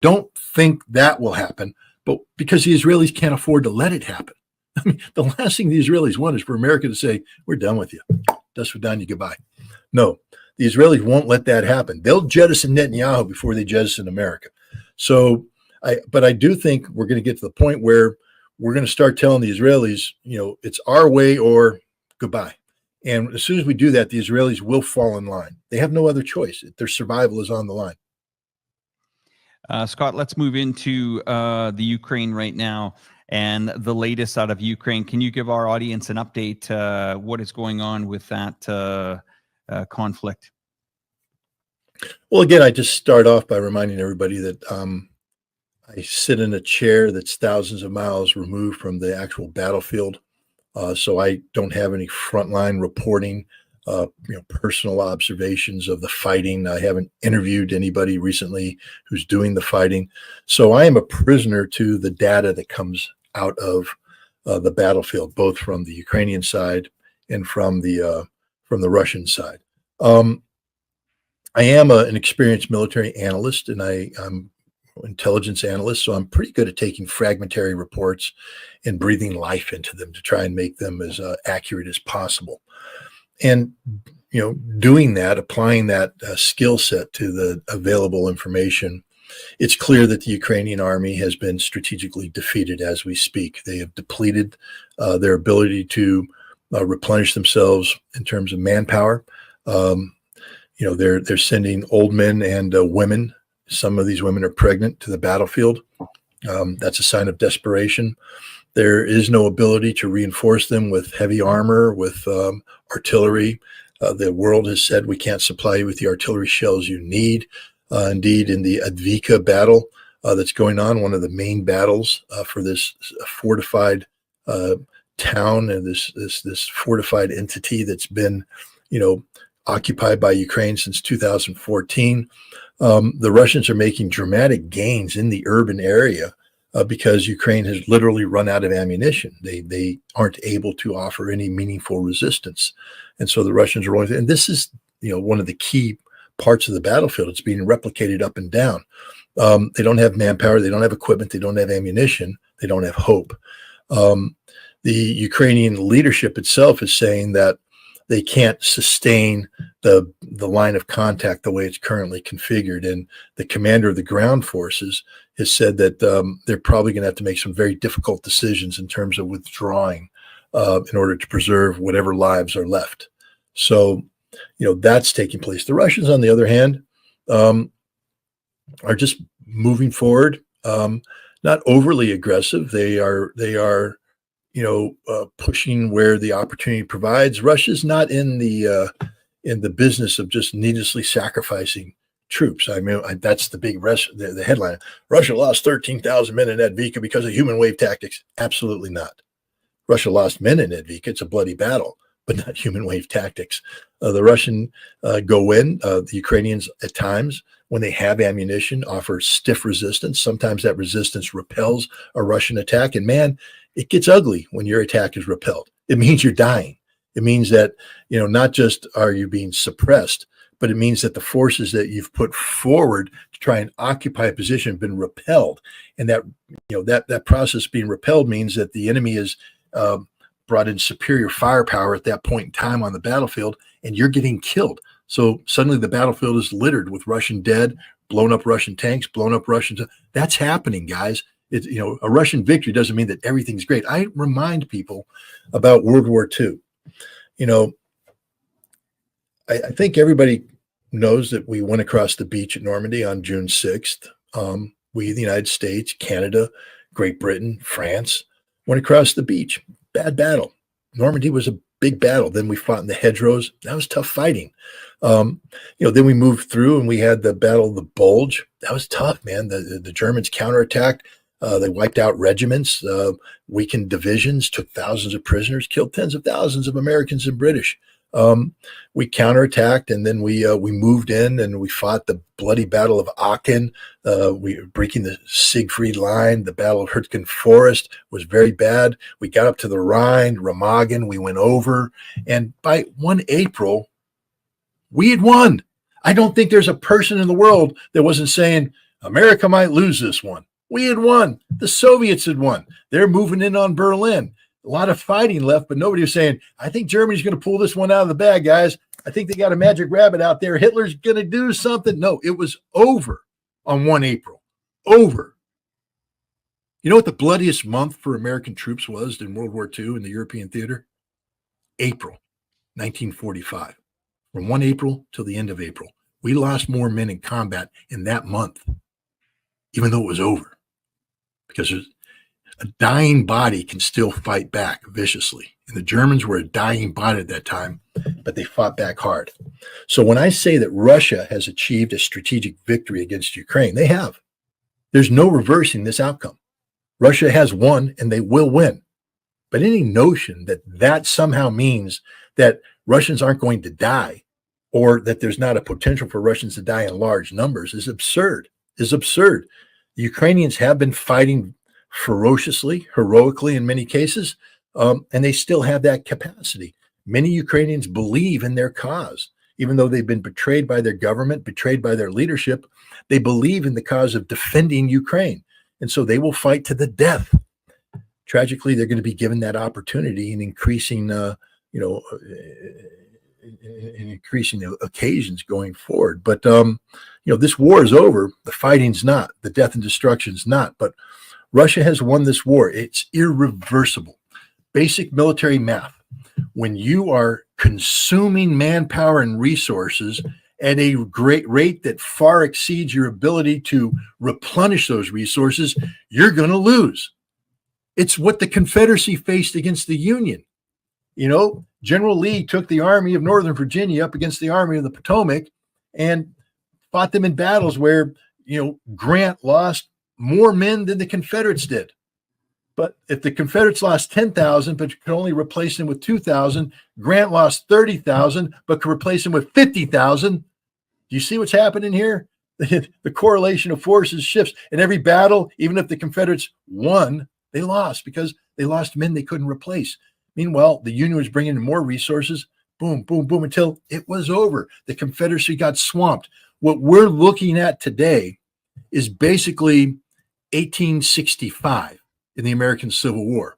don't think that will happen, but because the Israelis can't afford to let it happen. I mean, the last thing the Israelis want is for America to say, we're done with you. Das Vidanya, goodbye. No, the Israelis won't let that happen. They'll jettison Netanyahu before they jettison America. So, but I do think we're going to get to the point where we're going to start telling the Israelis, it's our way or goodbye. And as soon as we do that, the Israelis will fall in line. They have no other choice. Their survival is on the line. Scott, let's move into the Ukraine right now and the latest out of Ukraine. Can you give our audience an update? What is going on with that conflict? Well, again, I just start off by reminding everybody that I sit in a chair that's thousands of miles removed from the actual battlefield. So I don't have any frontline reporting, personal observations of the fighting. I haven't interviewed anybody recently who's doing the fighting. So I am a prisoner to the data that comes out of the battlefield, both from the Ukrainian side and from the Russian side. I am an experienced military analyst, and I'm intelligence analyst, so I'm pretty good at taking fragmentary reports and breathing life into them to try and make them as accurate as possible. And doing that, applying that skill set to the available information, it's clear that the Ukrainian army has been strategically defeated as we speak. They have depleted their ability to replenish themselves in terms of manpower. They're sending old men and women. Some of these women are pregnant to the battlefield. That's a sign of desperation. There is no ability to reinforce them with heavy armor, with artillery. The world has said we can't supply you with the artillery shells you need. Indeed, in the Advika battle that's going on, one of the main battles for this fortified town and this fortified entity that's been, occupied by Ukraine since 2014. The Russians are making dramatic gains in the urban area because Ukraine has literally run out of ammunition. They aren't able to offer any meaningful resistance. And so the Russians are rolling. And this is, one of the key parts of the battlefield. It's being replicated up and down. They don't have manpower. They don't have equipment. They don't have ammunition. They don't have hope. The Ukrainian leadership itself is saying that they can't sustain the line of contact the way it's currently configured. And the commander of the ground forces has said that they're probably going to have to make some very difficult decisions in terms of withdrawing in order to preserve whatever lives are left. So, that's taking place. The Russians, on the other hand, are just moving forward, not overly aggressive. They are pushing where the opportunity provides. Russia's not in the business of just needlessly sacrificing troops. I mean, that's the big the headline. Russia lost 13,000 men in Advika because of human wave tactics. Absolutely not. Russia lost men in Advika. It's a bloody battle, but not human wave tactics. The Russian go in. The Ukrainians, at times, when they have ammunition, offer stiff resistance. Sometimes that resistance repels a Russian attack. And man, it gets ugly when your attack is repelled. It means you're dying. It means that, not just are you being suppressed, but it means that the forces that you've put forward to try and occupy a position have been repelled. And that, that process being repelled means that the enemy is brought in superior firepower at that point in time on the battlefield, and you're getting killed. So suddenly the battlefield is littered with Russian dead, blown up Russian tanks, blown up Russian. That's happening, guys. It's, a Russian victory doesn't mean that everything's great. I remind people about World War II. I think everybody knows that we went across the beach at Normandy on June 6th. We, the United States, Canada, Great Britain, France, went across the beach. Bad battle. Normandy was a big battle. Then we fought in the hedgerows. That was tough fighting. Then we moved through and we had the Battle of the Bulge. That was tough, man. The Germans counterattacked. They wiped out regiments, weakened divisions, took thousands of prisoners, killed tens of thousands of Americans and British. We counterattacked, and then we moved in and we fought the bloody Battle of Aachen. We were breaking the Siegfried Line. The Battle of Hürtgen Forest was very bad. We got up to the Rhine, Remagen. We went over, and by 1 April, we had won. I don't think there's a person in the world that wasn't saying, America might lose this one. We had won. The Soviets had won. They're moving in on Berlin. A lot of fighting left, but nobody was saying, I think Germany's going to pull this one out of the bag, guys. I think they got a magic rabbit out there. Hitler's going to do something. No, it was over on 1 April. Over. You know what the bloodiest month for American troops was in World War II in the European theater? April 1945. From 1 April till the end of April. We lost more men in combat in that month, even though it was over. Because a dying body can still fight back viciously. And the Germans were a dying body at that time, but they fought back hard. So when I say that Russia has achieved a strategic victory against Ukraine, they have. There's no reversing this outcome. Russia has won and they will win. But any notion that that somehow means that Russians aren't going to die or that there's not a potential for Russians to die in large numbers is absurd, The Ukrainians have been fighting ferociously, heroically in many cases, and they still have that capacity. Many Ukrainians believe in their cause. Even though they've been betrayed by their government, betrayed by their leadership, they believe in the cause of defending Ukraine. And so they will fight to the death. Tragically, they're going to be given that opportunity in increasing, increasing occasions going forward. But, this war is over. The fighting's not. The death and destruction's not. But Russia has won this war. It's irreversible. Basic military math. When you are consuming manpower and resources at a great rate that far exceeds your ability to replenish those resources, you're going to lose. It's what the Confederacy faced against the Union. General Lee took the Army of Northern Virginia up against the Army of the Potomac and fought them in battles where, Grant lost more men than the Confederates did. But if the Confederates lost 10,000, but could only replace them with 2,000, Grant lost 30,000, but could replace them with 50,000. Do you see what's happening here? The correlation of forces shifts. In every battle, even if the Confederates won, they lost because they lost men they couldn't replace. Meanwhile, the Union was bringing in more resources, boom, boom, boom, until it was over. The Confederacy got swamped. What we're looking at today is basically 1865 in the American Civil War.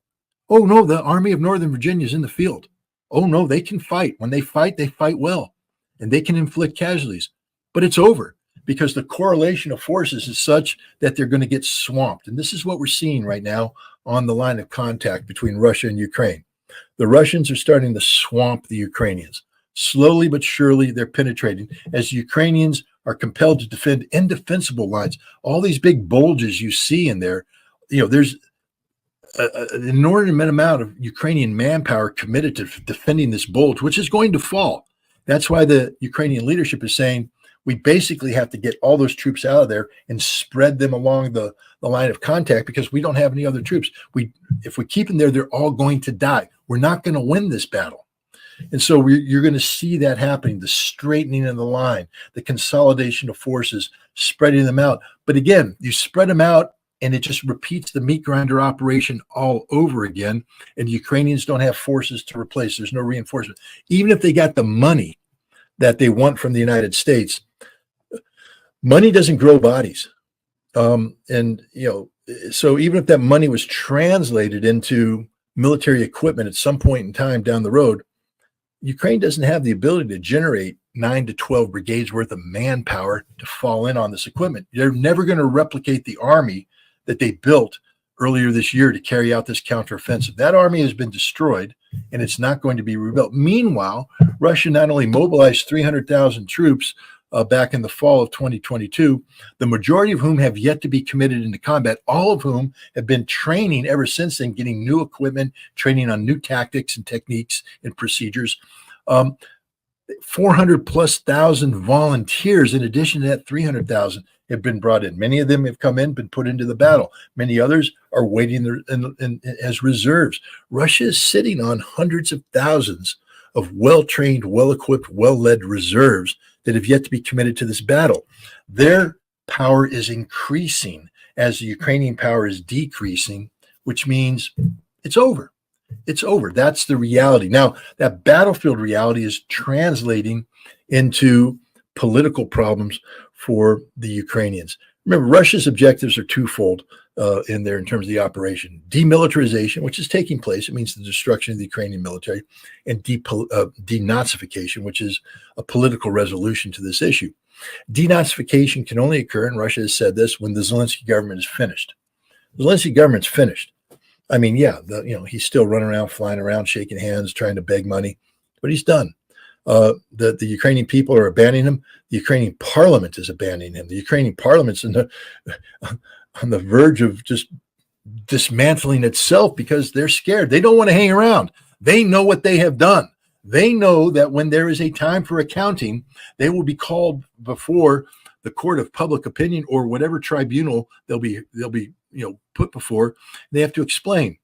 Oh, no, the Army of Northern Virginia is in the field. Oh, no, they can fight. When they fight well, and they can inflict casualties. But it's over because the correlation of forces is such that they're going to get swamped. And this is what we're seeing right now on the line of contact between Russia and Ukraine. The Russians are starting to swamp the Ukrainians. Slowly but surely, they're penetrating as Ukrainians are compelled to defend indefensible lines. All these big bulges you see in there, there's an inordinate amount of Ukrainian manpower committed to defending this bulge, which is going to fall. That's why the Ukrainian leadership is saying we basically have to get all those troops out of there and spread them along the line of contact because we don't have any other troops. If we keep them there, they're all going to die. We're not going to win this battle. And so you're going to see that happening, the straightening of the line, the consolidation of forces, spreading them out. But again, you spread them out and it just repeats the meat grinder operation all over again. And the Ukrainians don't have forces to replace. There's no reinforcement. Even if they got the money that they want from the United States, money doesn't grow bodies. So even if that money was translated into military equipment at some point in time down the road, Ukraine doesn't have the ability to generate 9 to 12 brigades worth of manpower to fall in on this equipment. They're never going to replicate the army that they built earlier this year to carry out this counteroffensive. That army has been destroyed and it's not going to be rebuilt. Meanwhile, Russia not only mobilized 300,000 troops back in the fall of 2022, the majority of whom have yet to be committed into combat, all of whom have been training ever since then, getting new equipment, training on new tactics and techniques and procedures. 400 plus thousand volunteers, in addition to that 300,000, have been brought in. Many of them have come in, been put into the battle. Many others are waiting as reserves. Russia is sitting on hundreds of thousands of well-trained, well-equipped, well-led reserves that have yet to be committed to this battle. Their power is increasing as the Ukrainian power is decreasing, which means it's over. It's over. That's the reality. Now, that battlefield reality is translating into political problems for the Ukrainians. Remember, Russia's objectives are twofold in terms of the operation: demilitarization, which is taking place. It means the destruction of the Ukrainian military, and denazification, which is a political resolution to this issue. Denazification can only occur, and Russia has said this, when the Zelensky government is finished. The Zelensky government's finished. I mean, yeah, he's still running around, flying around, shaking hands, trying to beg money, but he's done. The Ukrainian people are abandoning him. The Ukrainian parliament is abandoning him. The Ukrainian parliament's on the verge of just dismantling itself because they're scared. They don't want to hang around. They know what they have done. They know that when there is a time for accounting, they will be called before the court of public opinion or whatever tribunal they'll be put before. They have to explain,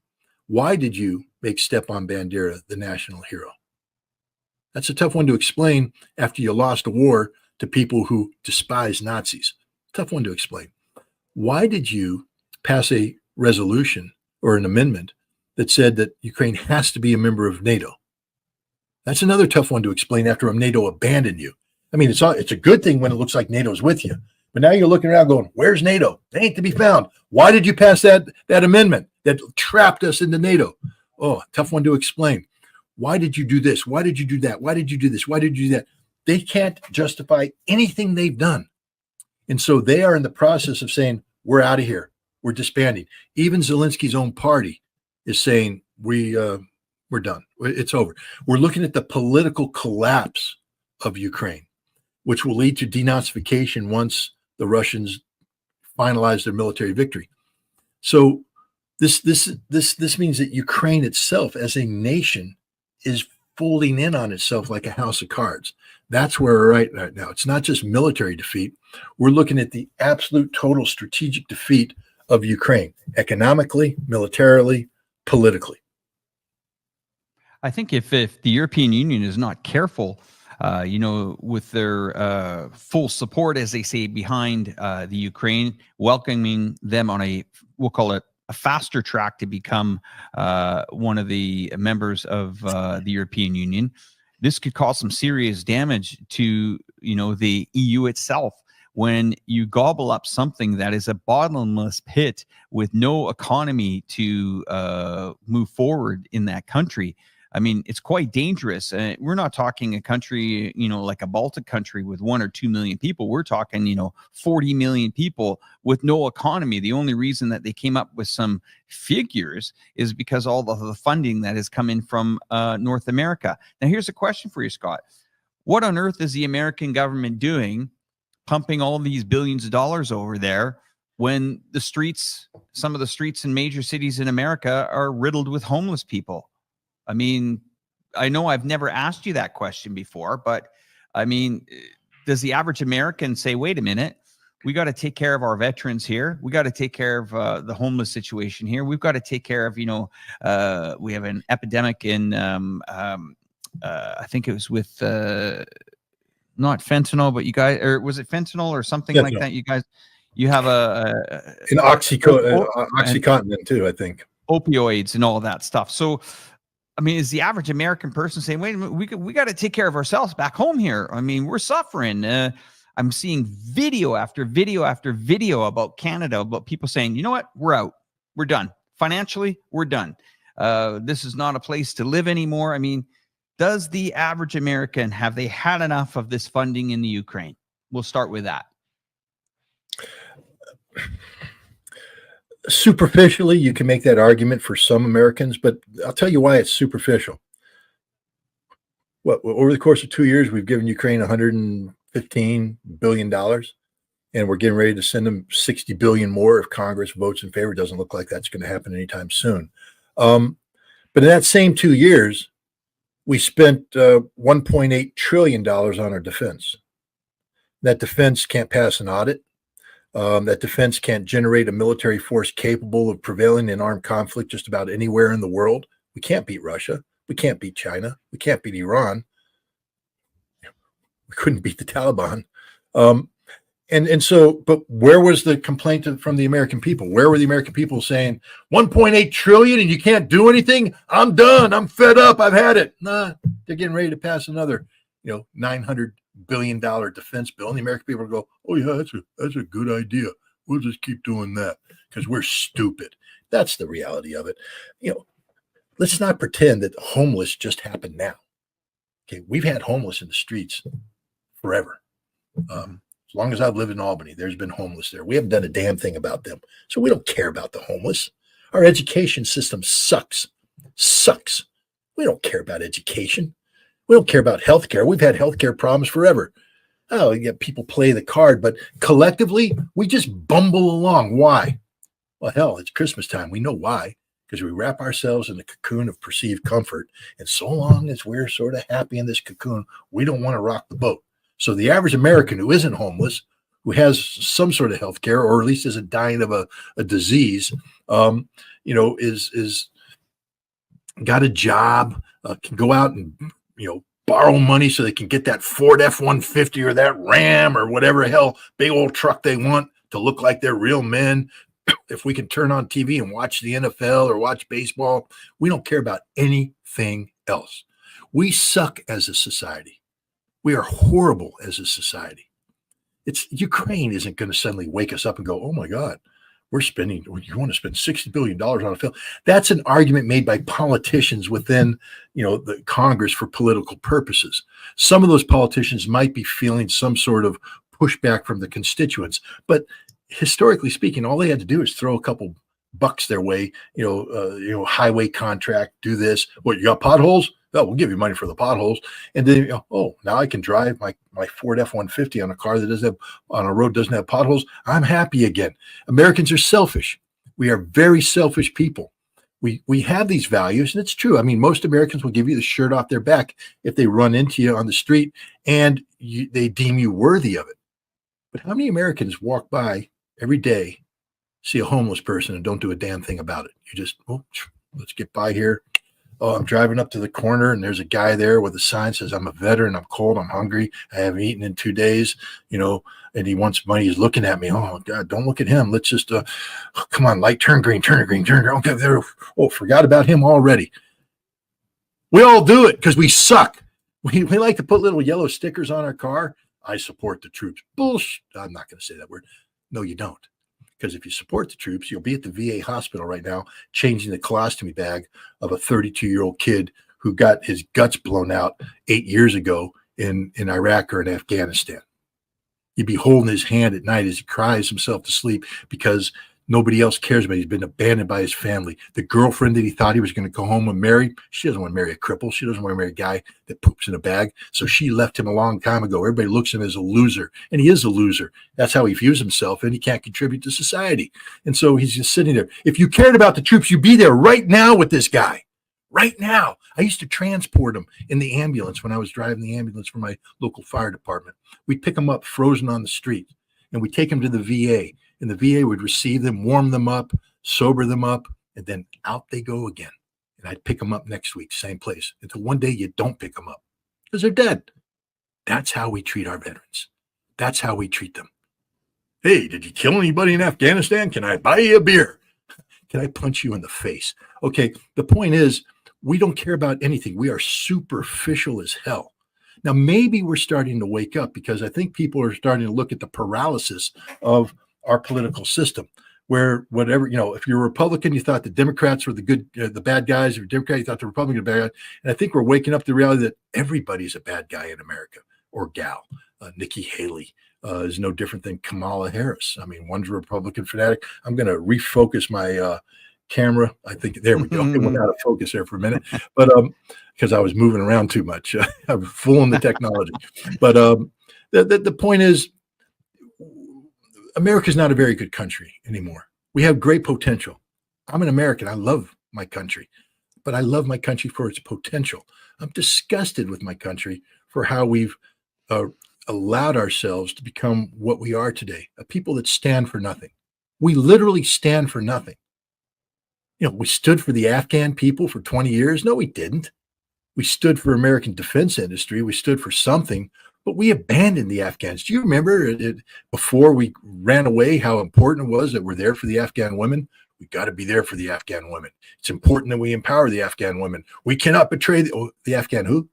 why did you make Stepan Bandera the national hero? That's a tough one to explain after you lost a war to people who despise Nazis. Tough one to explain. Why did you pass a resolution or an amendment that said that Ukraine has to be a member of NATO? That's another tough one to explain after NATO abandoned you. I mean, it's a good thing when it looks like NATO's with you. But now you're looking around going, where's NATO? They ain't to be found. Why did you pass that amendment that trapped us into NATO? Oh, tough one to explain. Why did you do this? Why did you do that? Why did you do this? Why did you do that? They can't justify anything they've done. And so they are in the process of saying, we're out of here. We're disbanding. Even Zelensky's own party is saying, we're done. It's over. We're looking at the political collapse of Ukraine, which will lead to denazification once the Russians finalize their military victory. So this means that Ukraine itself as a nation is folding in on itself like a house of cards. That's where we're right now. It's not just military defeat. We're looking at the absolute total strategic defeat of Ukraine, economically, militarily, politically. I think if the European Union is not careful, with their full support, as they say, behind the Ukraine, welcoming them on we'll call it a faster track to become one of the members of the European Union, this could cause some serious damage to, the EU itself. When you gobble up something that is a bottomless pit with no economy to move forward in that country, I mean, it's quite dangerous. We're not talking a country, like a Baltic country with 1 or 2 million people. We're talking, 40 million people with no economy. The only reason that they came up with some figures is because all the funding that has come in from North America. Now, here's a question for you, Scott. What on earth is the American government doing, pumping all these billions of dollars over there, when some of the streets in major cities in America are riddled with homeless people? I mean, I know I've never asked you that question before, but I mean, does the average American say, wait a minute, we got to take care of our veterans here. We got to take care of the homeless situation here. We've got to take care of, we have an epidemic in, I think it was with not fentanyl, but you guys, or was it fentanyl or something like that? You have an Oxycontin too, I think. Opioids and all that stuff. So, I mean, is the average American person saying, wait a minute, we got to take care of ourselves back home here? I mean, we're suffering. I'm seeing video after video after video about Canada, about people saying, you know what, we're out. We're done. Financially, we're done. This is not a place to live anymore. I mean, does the average American, have they had enough of this funding in the Ukraine? We'll start with that. Superficially, you can make that argument for some Americans, but I'll tell you why it's superficial. Over the course of 2 years, we've given Ukraine $115 billion, and we're getting ready to send them $60 billion more if Congress votes in favor. It doesn't look like that's going to happen anytime soon. But in that same 2 years, we spent $1.8 trillion on our defense. That defense can't pass an audit. That defense can't generate a military force capable of prevailing in armed conflict just about anywhere in the world. We can't beat Russia. We can't beat China. We can't beat Iran. We couldn't beat the Taliban. And so, but where was the complaint from the American people? Where were the American people saying 1.8 trillion and you can't do anything? I'm done. I'm fed up. I've had it. Nah, they're getting ready to pass another, $900 billion defense bill. And the American people go, oh yeah, that's a good idea. we'll just keep doing that because we're stupid. That's the reality of it. Let's not pretend that homeless just happened now. Okay, we've had homeless in the streets forever. As long as I've lived in Albany, there's been homeless there. We haven't done a damn thing about them. So we don't care about the homeless. Our education system sucks. Sucks. We don't care about education. We don't care about healthcare. We've had healthcare problems forever. Oh, yeah, people play the card, but collectively, we just bumble along. Why? Well, hell, it's Christmas time. We know why. Because we wrap ourselves in the cocoon of perceived comfort. And so long as we're sort of happy in this cocoon, we don't want to rock the boat. So the average American who isn't homeless, who has some sort of health care, or at least isn't dying of a disease, is got a job, can go out and, borrow money so they can get that Ford F-150 or that Ram or whatever hell big old truck they want to look like they're real men. If we can turn on TV and watch the NFL or watch baseball, we don't care about anything else. We suck as a society. We are horrible as a society. Ukraine isn't going to suddenly wake us up and go, oh my God, you want to spend $60 billion on a film. That's an argument made by politicians within, the Congress for political purposes. Some of those politicians might be feeling some sort of pushback from the constituents, but historically speaking, all they had to do is throw a couple bucks their way, highway contract, do this. What, you got potholes? Oh, we'll give you money for the potholes. And then, now I can drive my Ford F-150 on a car that on a road doesn't have potholes. I'm happy again. Americans are selfish. We are very selfish people. We have these values, and it's true. I mean, most Americans will give you the shirt off their back if they run into you on the street and they deem you worthy of it. But how many Americans walk by every day, see a homeless person, and don't do a damn thing about it? You just, let's get by here. Oh, I'm driving up to the corner and there's a guy there with a sign that says, I'm a veteran, I'm cold, I'm hungry, I haven't eaten in 2 days, and he wants money. He's looking at me. Oh God, don't look at him. Let's just, come on, light, turn green. Okay, there. Oh, forgot about him already. We all do it because we suck. We like to put little yellow stickers on our car. I support the troops. Bullshit. I'm not going to say that word. No, you don't. Because if you support the troops, you'll be at the VA hospital right now changing the colostomy bag of a 32-year-old kid who got his guts blown out 8 years ago in Iraq or in Afghanistan. You'd be holding his hand at night as he cries himself to sleep because nobody else cares about him. He's been abandoned by his family. The girlfriend that he thought he was going to go home and marry, she doesn't want to marry a cripple. She doesn't want to marry a guy that poops in a bag. So she left him a long time ago. Everybody looks at him as a loser, and he is a loser. That's how he views himself, and he can't contribute to society. And so he's just sitting there. If you cared about the troops, you'd be there right now with this guy. Right now. I used to transport him in the ambulance when I was driving the ambulance for my local fire department. We'd pick him up frozen on the street, and we'd take him to the VA. And the VA would receive them, warm them up, sober them up, and then out they go again. And I'd pick them up next week, same place, until one day you don't pick them up because they're dead. That's how we treat our veterans. That's how we treat them. Hey, did you kill anybody in Afghanistan? Can I buy you a beer? Can I punch you in the face? Okay, the point is, we don't care about anything. We are superficial as hell. Now, maybe we're starting to wake up because I think people are starting to look at the paralysis of our political system, where whatever, if you're a Republican, you thought the Democrats were the bad guys. If you're a Democrat, you thought the Republicans were bad guys. And I think we're waking up to the reality that everybody's a bad guy in America, or gal. Nikki Haley is no different than Kamala Harris. I mean, one's a Republican fanatic. I'm going to refocus my camera. I think there we go. It went out of focus there for a minute, but because I was moving around too much, I was fooling the technology. But the point is, America's not a very good country anymore. We have great potential. I'm an American. I love my country, but I love my country for its potential. I'm disgusted with my country for how we've allowed ourselves to become what we are today, a people that stand for nothing. We literally stand for nothing. We stood for the Afghan people for 20 years. No, we didn't. We stood for American defense industry. We stood for something, but we abandoned the Afghans. Do you remember before we ran away, how important it was that we're there for the Afghan women? We got to be there for the Afghan women. It's important that we empower the Afghan women. We cannot betray the Afghan who?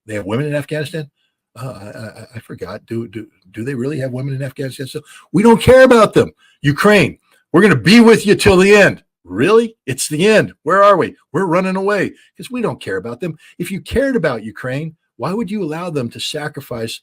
They have women in Afghanistan? I forgot. Do they really have women in Afghanistan? So we don't care about them. Ukraine, we're going to be with you till the end. Really? It's the end. Where are we? We're running away because we don't care about them. If you cared about Ukraine, why would you allow them to sacrifice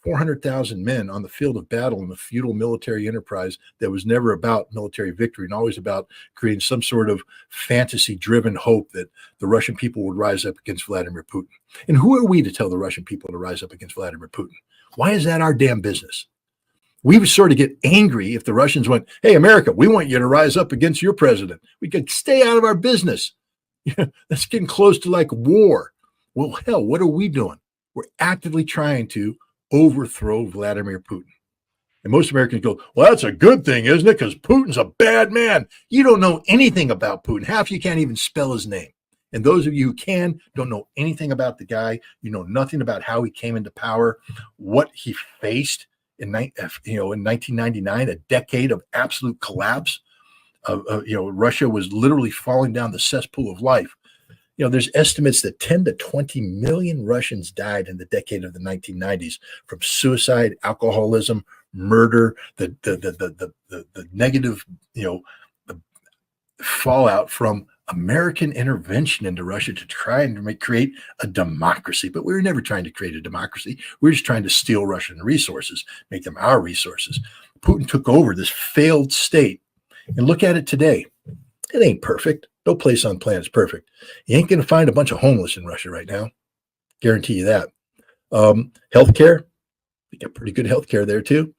400,000 men on the field of battle in a feudal military enterprise that was never about military victory and always about creating some sort of fantasy-driven hope that the Russian people would rise up against Vladimir Putin? And who are we to tell the Russian people to rise up against Vladimir Putin? Why is that our damn business? We would sort of get angry if the Russians went, hey, America, we want you to rise up against your president. We could stay out of our business. That's getting close to like war. Well, hell, what are we doing? We're actively trying to overthrow Vladimir Putin. And most Americans go, well, that's a good thing, isn't it? Because Putin's a bad man. You don't know anything about Putin. Half of you can't even spell his name. And those of you who can don't know anything about the guy. You know nothing about how he came into power, what he faced in 1999, a decade of absolute collapse. Russia was literally falling down the cesspool of life. There's estimates that 10 to 20 million Russians died in the decade of the 1990s from suicide, alcoholism, murder, the negative, the fallout from American intervention into Russia to try and create a democracy. But we were never trying to create a democracy. We were just trying to steal Russian resources, make them our resources. Putin took over this failed state. And look at it today. It ain't perfect. No place on the planet's perfect. You ain't going to find a bunch of homeless in Russia right now. Guarantee you that. Healthcare, we got pretty good healthcare there too.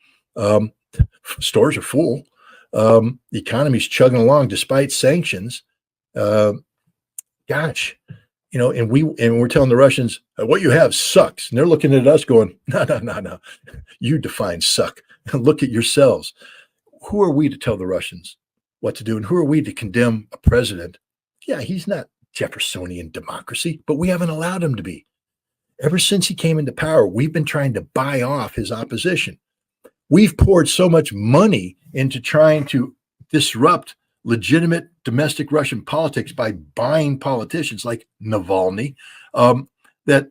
Stores are full. The economy's chugging along despite sanctions. And we're telling the Russians what you have sucks, and they're looking at us going, no. You define suck. Look at yourselves. Who are we to tell the Russians what to do? And who are we to condemn a president? Yeah, he's not Jeffersonian democracy, but we haven't allowed him to be. Ever since he came into power, we've been trying to buy off his opposition. We've poured so much money into trying to disrupt legitimate domestic Russian politics by buying politicians like Navalny, that,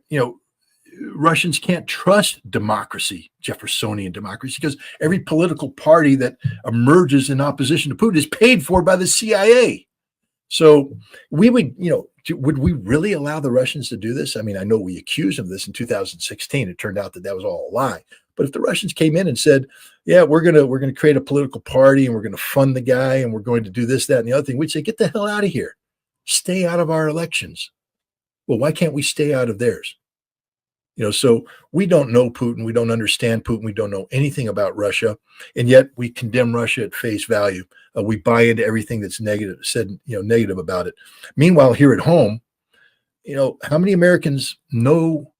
Russians can't trust democracy, Jeffersonian democracy, because every political party that emerges in opposition to Putin is paid for by the CIA. So we would, would we really allow the Russians to do this? I mean, I know we accused them of this in 2016. It turned out that was all a lie. But if the Russians came in and said, yeah, we're gonna create a political party and we're gonna fund the guy and we're going to do this, that, and the other thing, we'd say, get the hell out of here. Stay out of our elections. Well, why can't we stay out of theirs? So we don't know Putin. We don't understand Putin. We don't know anything about Russia. And yet we condemn Russia at face value. We buy into everything that's negative about it. Meanwhile, here at home, how many Americans know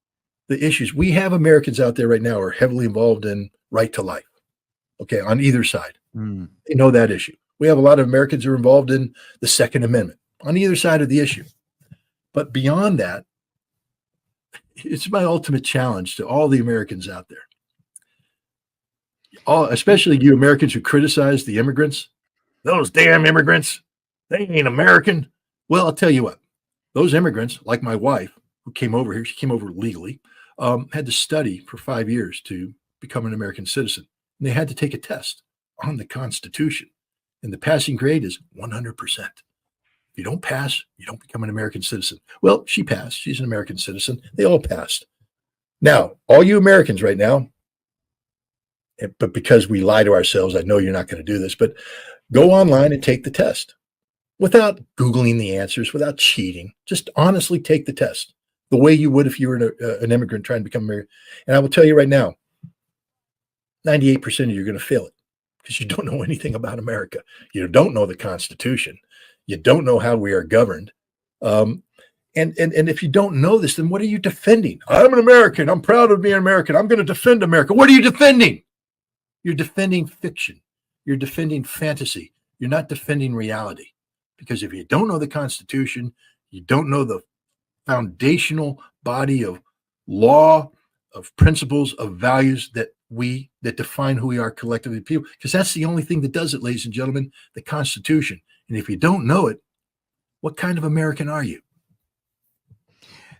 the issues? We have Americans out there right now who are heavily involved in right to life. Okay, on either side. They know that issue. We have a lot of Americans who are involved in the Second Amendment on either side of the issue. But beyond that, it's my ultimate challenge to all the Americans out there, especially you Americans who criticize the immigrants. Those damn immigrants, they ain't American. Well, I'll tell you what, those immigrants, like my wife, who came over here, she came over legally, had to study for 5 years to become an American citizen. And they had to take a test on the Constitution. And the passing grade is 100%. If you don't pass, you don't become an American citizen. Well, she passed. She's an American citizen. They all passed. Now, all you Americans right now, but because we lie to ourselves, I know you're not going to do this, but go online and take the test without Googling the answers, without cheating. Just honestly take the test the way you would if you were an immigrant trying to become American. And I will tell you right now, 98% of you are going to fail it because you don't know anything about America. You don't know the Constitution. You don't know how we are governed. And if you don't know this, then what are you defending? I'm an American. I'm proud of being American. I'm going to defend America. What are you defending? You're defending fiction. You're defending fantasy. You're not defending reality. Because if you don't know the Constitution, you don't know the foundational body of law, of principles, of values that define who we are collectively, people, because that's the only thing that does it, ladies and gentlemen, the Constitution. And if you don't know it, what kind of American are you?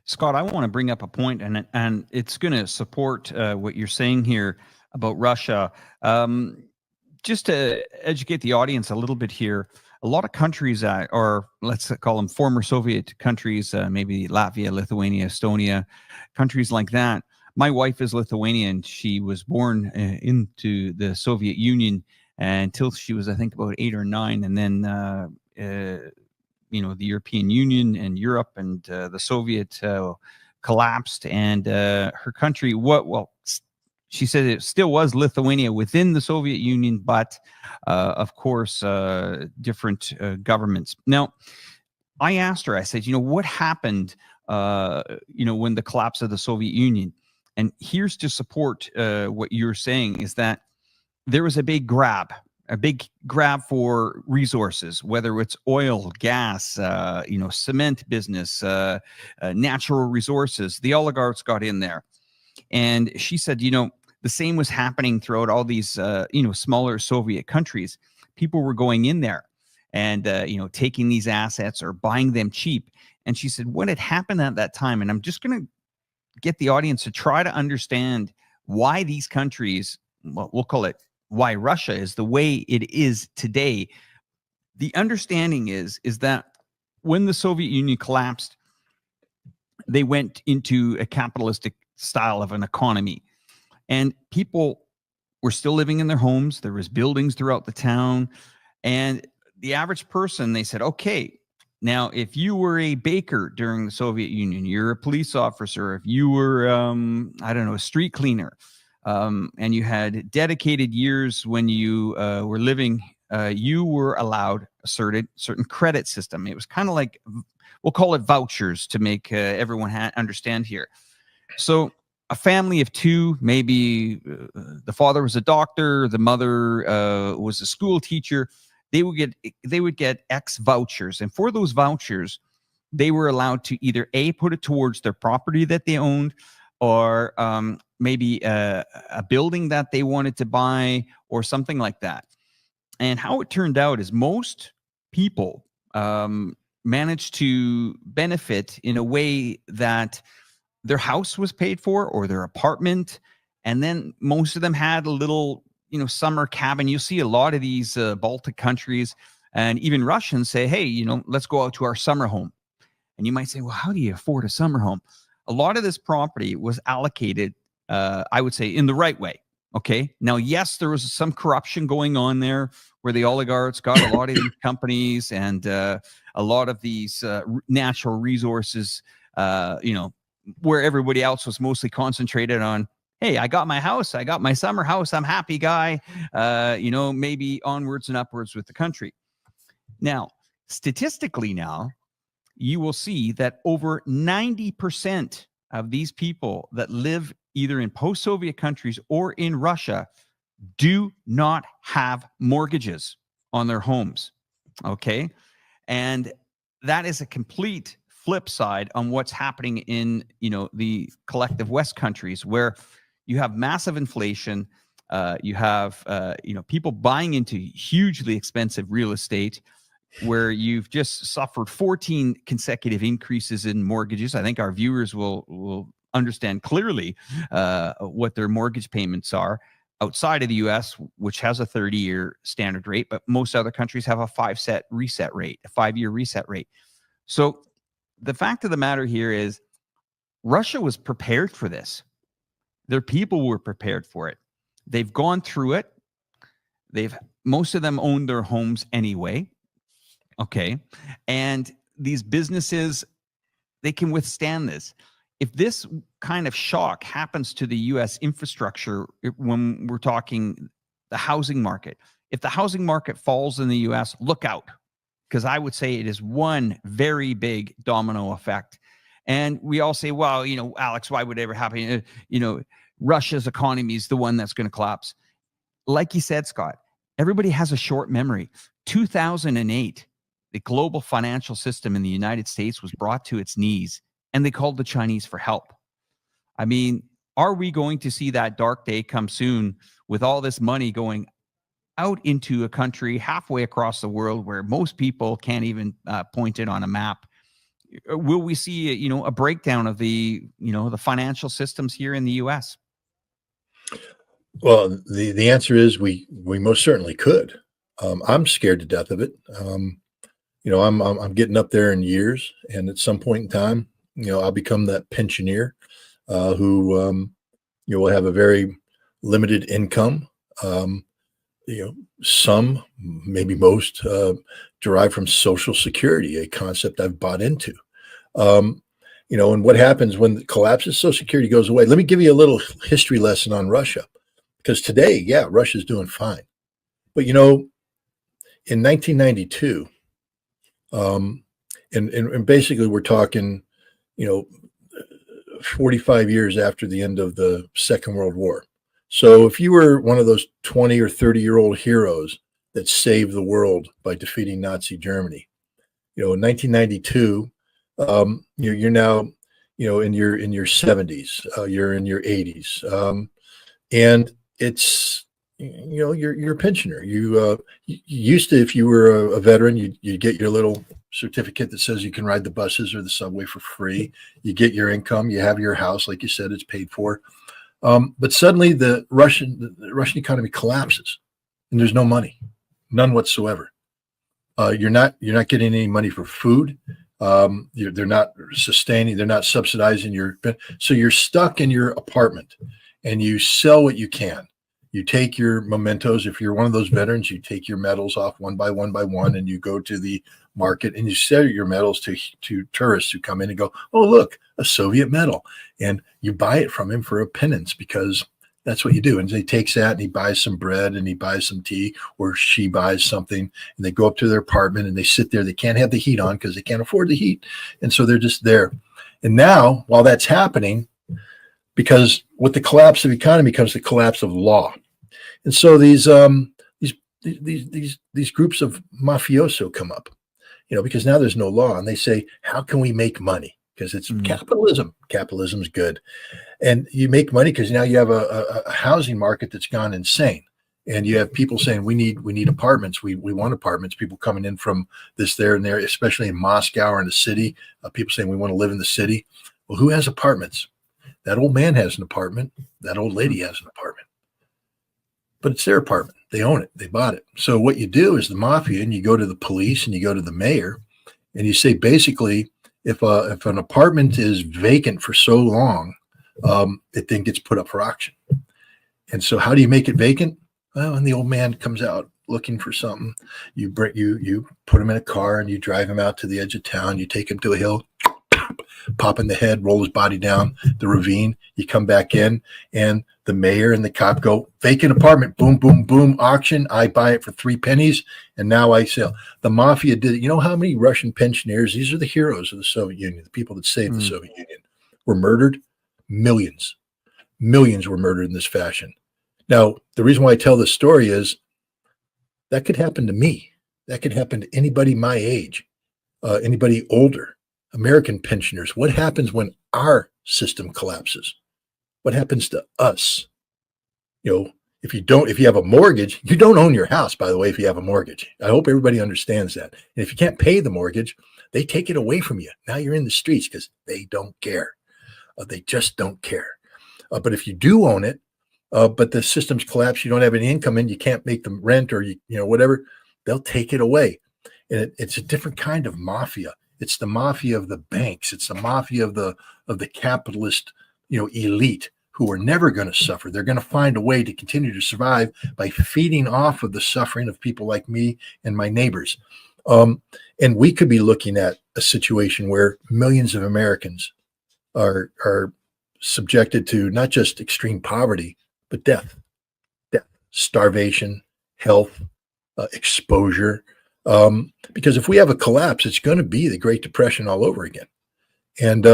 Scott, I want to bring up a point, and it's going to support what you're saying here about Russia. Just to educate the audience a little bit here, a lot of countries, or let's call them former Soviet countries, maybe Latvia, Lithuania, Estonia, countries like that. My wife is Lithuanian. She was born into the Soviet Union until she was, I think, about 8 or 9, and then the European Union and Europe and the Soviet collapsed, and her country, she said it still was Lithuania within the Soviet Union, but of course, different governments. Now, I asked her, I said, what happened, when the collapse of the Soviet Union? And here's to support what you're saying, is that there was a big grab for resources, whether it's oil, gas, cement business, natural resources. The oligarchs got in there. And she said, the same was happening throughout all these, smaller Soviet countries. People were going in there and, taking these assets or buying them cheap. And she said, what had happened at that time, and I'm just going to get the audience to try to understand why these countries, well, we'll call it why Russia is the way it is today. The understanding is that when the Soviet Union collapsed, they went into a capitalistic style of an economy. And people were still living in their homes. There was buildings throughout the town. And the average person, they said, okay, now if you were a baker during the Soviet Union, you're a police officer, if you were, a street cleaner, and you had dedicated years when you were living, you were allowed a certain credit system. It was kind of like, we'll call it vouchers to make everyone understand here. So a family of 2, maybe the father was a doctor, the mother was a school teacher. They would get X vouchers, and for those vouchers, they were allowed to either put it towards their property that they owned, or maybe a building that they wanted to buy, or something like that. And how it turned out is most people managed to benefit in a way that their house was paid for, or their apartment. And then most of them had a little, summer cabin. You'll see a lot of these Baltic countries and even Russians say, hey, let's go out to our summer home. And you might say, well, how do you afford a summer home? A lot of this property was allocated, I would say, in the right way. Okay. Now, yes, there was some corruption going on there where the oligarchs got a lot of these companies and a lot of these natural resources, where everybody else was mostly concentrated on, hey, I got my house, I got my summer house, I'm happy guy, maybe onwards and upwards with the country. Now, statistically now, you will see that over 90% of these people that live either in post-Soviet countries or in Russia do not have mortgages on their homes, okay? And that is a complete flip side on what's happening in, the collective West countries, where you have massive inflation, you have, people buying into hugely expensive real estate, where you've just suffered 14 consecutive increases in mortgages. I think our viewers will understand clearly what their mortgage payments are outside of the US, which has a 30-year standard rate, but most other countries have a 5-year reset rate. So the fact of the matter here is Russia was prepared for this. Their people were prepared for it. They've gone through it. Most of them own their homes anyway. Okay. And these businesses, they can withstand this. If this kind of shock happens to the US infrastructure, when we're talking the housing market, if the housing market falls in the US, look out. Because I would say it is one very big domino effect. And we all say, well, Alex, why would it ever happen? Russia's economy is the one that's going to collapse. Like you said, Scott, everybody has a short memory. 2008, the global financial system in the United States was brought to its knees, and they called the Chinese for help. I mean, are we going to see that dark day come soon with all this money going out into a country halfway across the world where most people can't even point it on a map? will we see, a breakdown of the financial systems here in the U.S.? Well, the answer is we most certainly could. I'm scared to death of it. I'm getting up there in years, and at some point in time, I'll become that pensioner who will have a very limited income. Some, maybe most, derive from Social Security, a concept I've bought into. And what happens when it collapses, Social Security goes away. Let me give you a little history lesson on Russia, because today, yeah, Russia's doing fine. But, in 1992, and basically we're talking, 45 years after the end of the Second World War. So if you were one of those 20 or 30-year-old heroes that saved the world by defeating Nazi Germany, in 1992, you're now, in your 70s, you're in your 80s, and it's, you're a pensioner. You used to, if you were a veteran, you'd get your little certificate that says you can ride the buses or the subway for free. You get your income, you have your house, like you said, it's paid for. But suddenly the Russian economy collapses, and there's no money, none whatsoever. You're not getting any money for food. They're not subsidizing so you're stuck in your apartment, and you sell what you can. You take your mementos. If you're one of those veterans, you take your medals off one by one, and you go to the market and you sell your medals to tourists who come in and go, oh, look, a Soviet medal. And you buy it from him for a penance, because that's what you do. And he takes that and he buys some bread and he buys some tea, or she buys something, and they go up to their apartment and they sit there. They can't have the heat on because they can't afford the heat. And so they're just there. And now, while that's happening, because with the collapse of the economy comes the collapse of law. And so these groups of mafioso come up, because now there's no law, and they say, how can we make money? Because it's capitalism. Capitalism's good. And you make money because now you have a housing market that's gone insane. And you have people saying, we need apartments. We want apartments. People coming in from this, there, and there, especially in Moscow or in the city. People saying we want to live in the city. Well, who has apartments? That old man has an apartment. That old lady has an apartment. But it's their apartment. They own it. They bought it. So what you do is the mafia, and you go to the police and you go to the mayor, and you say, basically, if an apartment is vacant for so long, it then gets put up for auction. And so how do you make it vacant? Well, when the old man comes out looking for something, you put him in a car and you drive him out to the edge of town. You take him to a hill, pop in the head, roll his body down the ravine. You come back in, and the mayor and the cop go, vacant apartment, boom, boom, boom, auction. I buy it for 3 pennies, and now I sell. The mafia did it. You know how many Russian pensioners, these are the heroes of the Soviet Union, the people that saved the Soviet Union, were murdered? Millions. Millions were murdered in this fashion. Now, the reason why I tell this story is that could happen to me. That could happen to anybody my age, anybody older. American pensioners. What happens when our system collapses? What happens to us? If you have a mortgage, you don't own your house, by the way, if you have a mortgage. I hope everybody understands that. And if you can't pay the mortgage, they take it away from you. Now you're in the streets because they don't care. They just don't care. But if you do own it, but the system's collapsed, you don't have any income and you can't make the rent, or whatever, they'll take it away. And it's a different kind of mafia. It's the mafia of the banks. It's the mafia of the capitalist, elite, who are never going to suffer. They're going to find a way to continue to survive by feeding off of the suffering of people like me and my neighbors. And we could be looking at a situation where millions of Americans are subjected to not just extreme poverty, but death, starvation, health, exposure. Because if we have a collapse, it's going to be the Great Depression all over again. And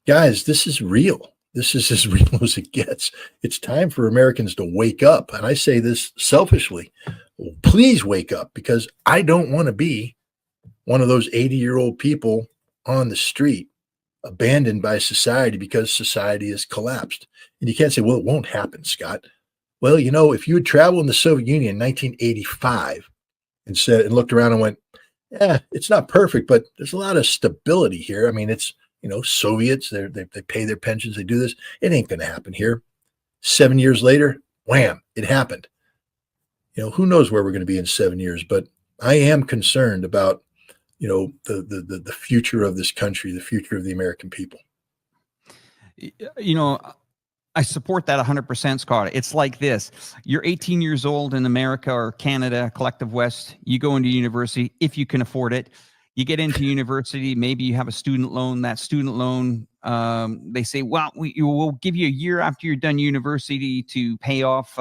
guys, this is real. This is as real as it gets. It's time for Americans to wake up. And I say this selfishly. Please wake up, because I don't want to be one of those 80-year-old people on the street, abandoned by society because society has collapsed. And you can't say, well, it won't happen, Scott. Well, if you had traveled in the Soviet Union in 1985 and looked around and went, it's not perfect, but there's a lot of stability here. I mean, it's, Soviets, they pay their pensions, they do this. It ain't going to happen here. 7 years later, wham, it happened. Who knows where we're going to be in 7 years, but I am concerned about, the future of this country, the future of the American people. You know, I support that 100%, Scott. It's like this. You're 18 years old in America or Canada, Collective West. You go into university if you can afford it. You get into university, maybe you have a student loan. That student loan, they say, well, we'll give you a year after you're done university to pay off,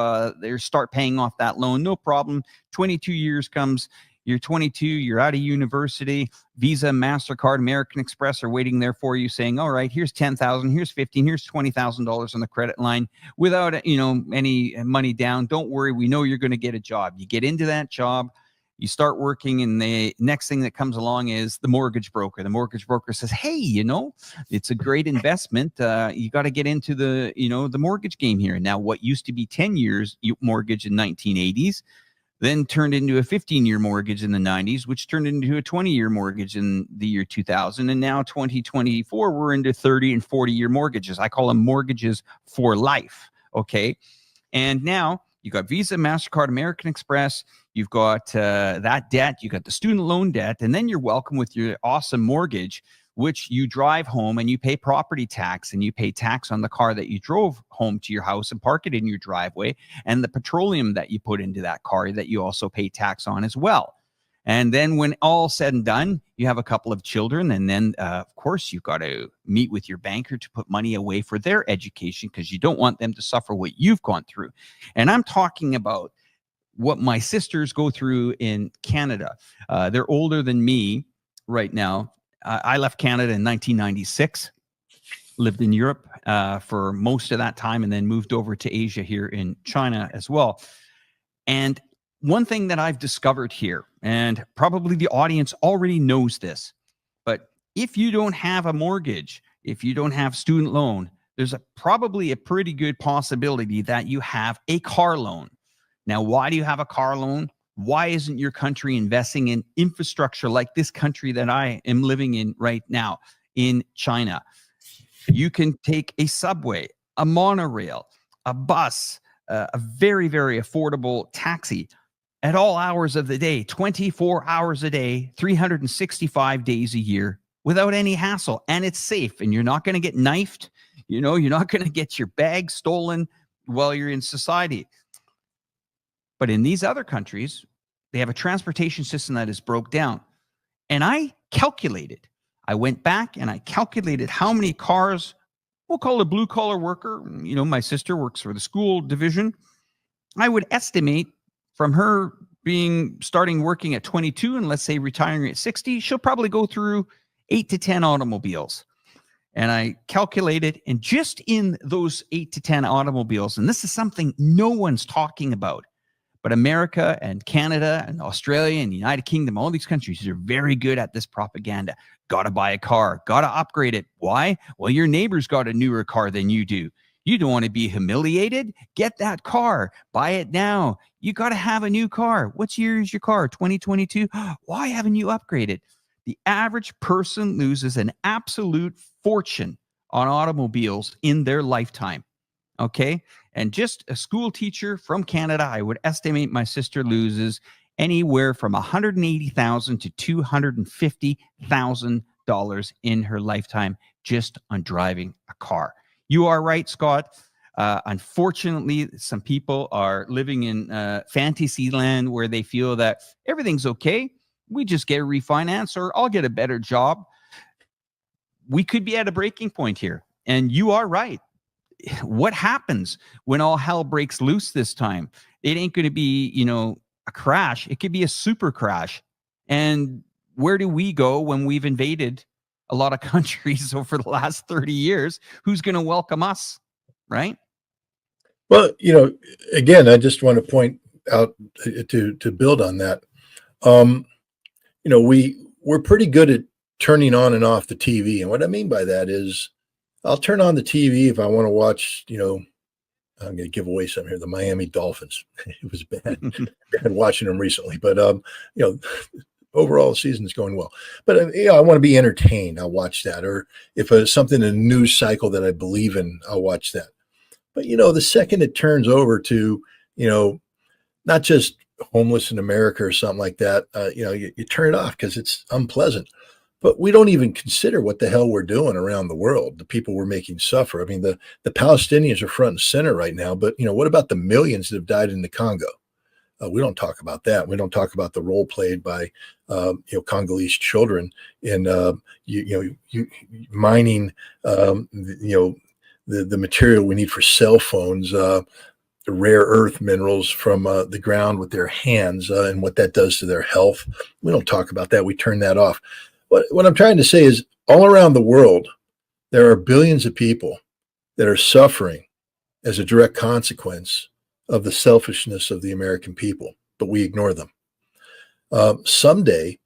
start paying off that loan. No problem. 22 years comes. You're 22, you're out of university, Visa, MasterCard, American Express are waiting there for you saying, all right, here's 10,000, here's 15, here's $20,000 on the credit line without, any money down. Don't worry. We know you're going to get a job. You get into that job, you start working, and the next thing that comes along is the mortgage broker. The mortgage broker says, hey, it's a great investment. You got to get into the mortgage game here. Now, what used to be 10 years mortgage in 1980s, then turned into a 15-year mortgage in the 90s, which turned into a 20-year mortgage in the year 2000. And now 2024, we're into 30 and 40-year mortgages. I call them mortgages for life, okay? And now you got Visa, MasterCard, American Express. You've got that debt. You got the student loan debt. And then you're welcome with your awesome mortgage, which you drive home and you pay property tax, and you pay tax on the car that you drove home to your house and park it in your driveway, and the petroleum that you put into that car that you also pay tax on as well. And then when all said and done, you have a couple of children, and then of course you've got to meet with your banker to put money away for their education, because you don't want them to suffer what you've gone through. And I'm talking about what my sisters go through in Canada. They're older than me right now. I left Canada in 1996, lived in Europe for most of that time, and then moved over to Asia here in China as well. And one thing that I've discovered here, and probably the audience already knows this, but if you don't have a mortgage, if you don't have student loan, there's probably a pretty good possibility that you have a car loan. Now, why do you have a car loan? Why isn't your country investing in infrastructure like this country that I am living in right now in China? You can take a subway, a monorail, a bus, a very, very affordable taxi at all hours of the day, 24 hours a day, 365 days a year without any hassle. And it's safe, and you're not going to get knifed. You're not going to get your bag stolen while you're in society. But in these other countries, they have a transportation system that is broke down. And I went back and I calculated how many cars, we'll call it a blue collar worker. My sister works for the school division. I would estimate from her starting working at 22 and let's say retiring at 60, she'll probably go through 8 to 10 automobiles. And I calculated, and just in those 8 to 10 automobiles, and this is something no one's talking about, but America and Canada and Australia and the United Kingdom, all these countries are very good at this propaganda. Got to buy a car, got to upgrade it. Why? Well, your neighbor's got a newer car than you do. You don't want to be humiliated? Get that car. Buy it now. You got to have a new car. What year is your car? 2022? Why haven't you upgraded? The average person loses an absolute fortune on automobiles in their lifetime. Okay? And just a school teacher from Canada, I would estimate my sister loses anywhere from $180,000 to $250,000 in her lifetime just on driving a car. You are right, Scott. Unfortunately, some people are living in fantasy land where they feel that everything's okay. We just get a refinance, or I'll get a better job. We could be at a breaking point here. And you are right. What happens when all hell breaks loose this time? It ain't going to be, a crash. It could be a super crash. And where do we go when we've invaded a lot of countries over the last 30 years? Who's going to welcome us, right? Well, again, I just want to point out to build on that. We're pretty good at turning on and off the TV. And what I mean by that is I'll turn on the TV if I want to watch, I'm going to give away some here, the Miami Dolphins. It was bad watching them recently, but, overall the season's going well. But I want to be entertained. I'll watch that. Or if it's something in a news cycle that I believe in, I'll watch that. But the second it turns over to not just homeless in America or something like that, you turn it off because it's unpleasant. But we don't even consider what the hell we're doing around the world, the people we're making suffer. I mean, the Palestinians are front and center right now, but what about the millions that have died in the Congo? We don't talk about that. We don't talk about the role played by Congolese children in mining the material we need for cell phones, the rare earth minerals from the ground with their hands, and what that does to their health. We don't talk about that. We turn that off. What I'm trying to say is, all around the world, there are billions of people that are suffering as a direct consequence of the selfishness of the American people, but we ignore them. Someday,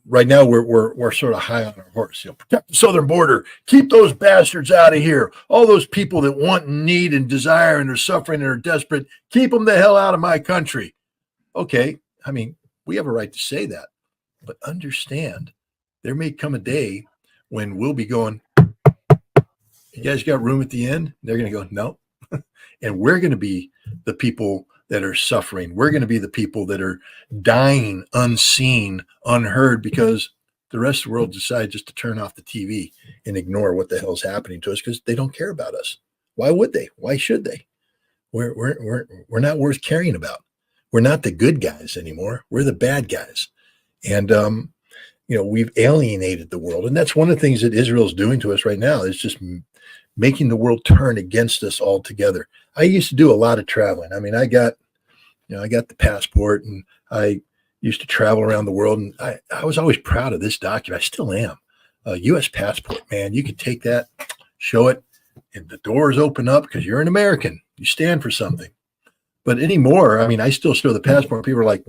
right now we're sort of high on our horse. Protect the southern border, keep those bastards out of here. All those people that want and need and desire and are suffering and are desperate, keep them the hell out of my country. Okay, I mean, we have a right to say that, but understand there may come a day when we'll be going, you guys got room at the end? They're going to go, no. And we're going to be the people that are suffering. We're going to be the people that are dying unseen, unheard, because the rest of the world decided just to turn off the TV and ignore what the hell's happening to us because they don't care about us. Why would they? Why should they? We're not worth caring about. We're not the good guys anymore. We're the bad guys. And, we've alienated the world. And that's one of the things that Israel's doing to us right now, is just making the world turn against us altogether. I used to do a lot of traveling. I mean, I got the passport, and I used to travel around the world, and I was always proud of this document. I still am. A U.S. passport, man. You can take that, show it, and the doors open up because you're an American. You stand for something. But anymore, I mean, I still show the passport. People are like,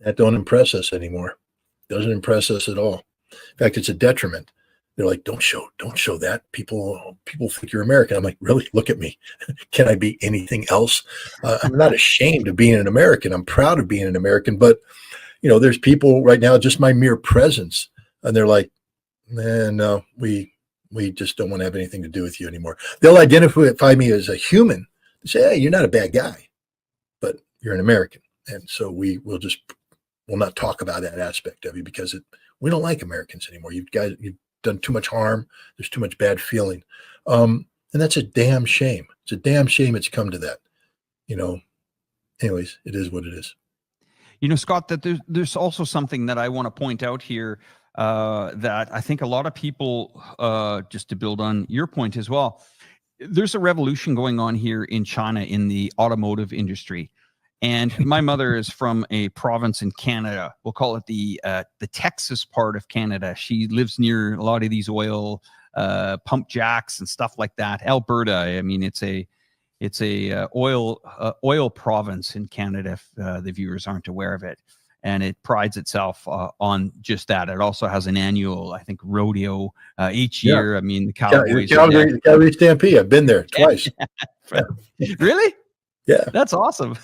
that don't impress us anymore. Doesn't impress us at all. In fact, it's a detriment. They're like, don't show that. People think you're American. I'm like, really? Look at me. Can I be anything else? I'm not ashamed of being an American. I'm proud of being an American. But, there's people right now, just my mere presence, and they're like, no, we just don't want to have anything to do with you anymore. They'll identify me as a human and say, hey, you're not a bad guy, but you're an American. And so we'll not talk about that aspect of you because we don't like Americans anymore. You've done too much harm. There's too much bad feeling. And that's a damn shame. It's a damn shame it's come to that. Anyways, it is what it is. Scott, that there's also something that I want to point out here that I think a lot of people, just to build on your point as well, there's a revolution going on here in China in the automotive industry. And my mother is from a province in Canada. We'll call it the Texas part of Canada. She lives near a lot of these oil pump jacks and stuff like that. Alberta, I mean, it's a oil province in Canada, if the viewers aren't aware of it. And it prides itself on just that. It also has an annual, I think, rodeo each year. I mean, the Cowboys. The Calgary Stampede. I've been there twice. Really? Yeah. That's awesome.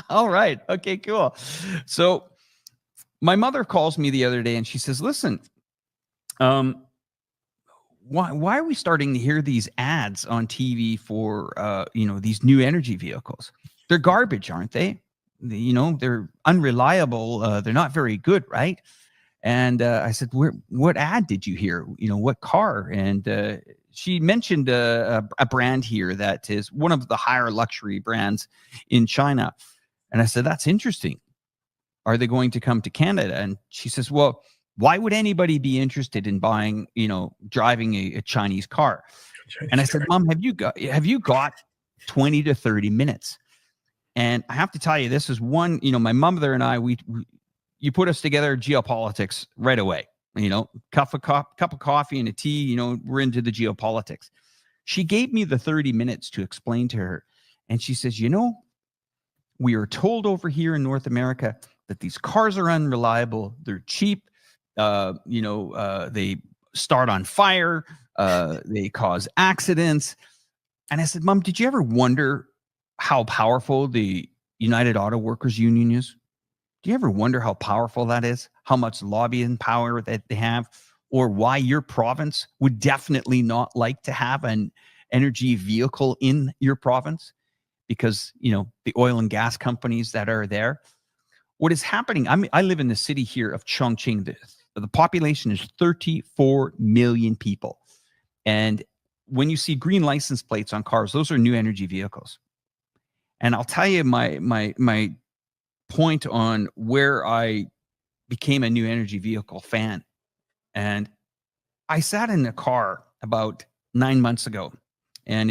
All right. Okay, cool. So my mother calls me the other day and she says, listen, why are we starting to hear these ads on TV for, these new energy vehicles? They're garbage, aren't they? They're unreliable. They're not very good, right? And I said, what ad did you hear? What car? And she mentioned a brand here that is one of the higher luxury brands in China. And I said, that's interesting. Are they going to come to Canada? And she says, well, why would anybody be interested in buying, driving a Chinese car? And I said, Mom, have you got 20 to 30 minutes? And I have to tell you, this is one, my mother and I, you put us together, geopolitics right away. Cup of coffee and a tea, we're into the geopolitics. She gave me the 30 minutes to explain to her. And she says, we are told over here in North America that these cars are unreliable. They're cheap. They start on fire. They cause accidents. And I said, Mom, did you ever wonder how powerful the United Auto Workers Union is? Do you ever wonder how powerful that is? How much lobbying power that they have, or why your province would definitely not like to have an energy vehicle in your province? Because, the oil and gas companies that are there. What is happening? I live in the city here of Chongqing. The population is 34 million people. And when you see green license plates on cars, those are new energy vehicles. And I'll tell you my point on where I became a new energy vehicle fan. And I sat in a car about 9 months ago, and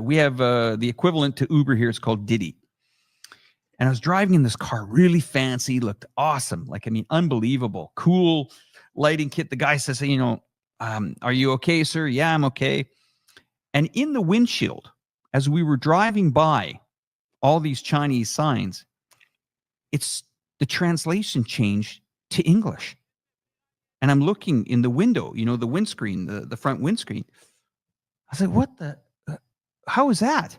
we have the equivalent to Uber here. It's called Diddy. And I was driving in this car, really fancy, looked awesome. Unbelievable, cool lighting kit. The guy says, are you okay, sir? Yeah, I'm okay. And in the windshield, as we were driving by all these Chinese signs, the translation changed to English. And I'm looking in the window, the windscreen, the front windscreen. I was like, what how is that?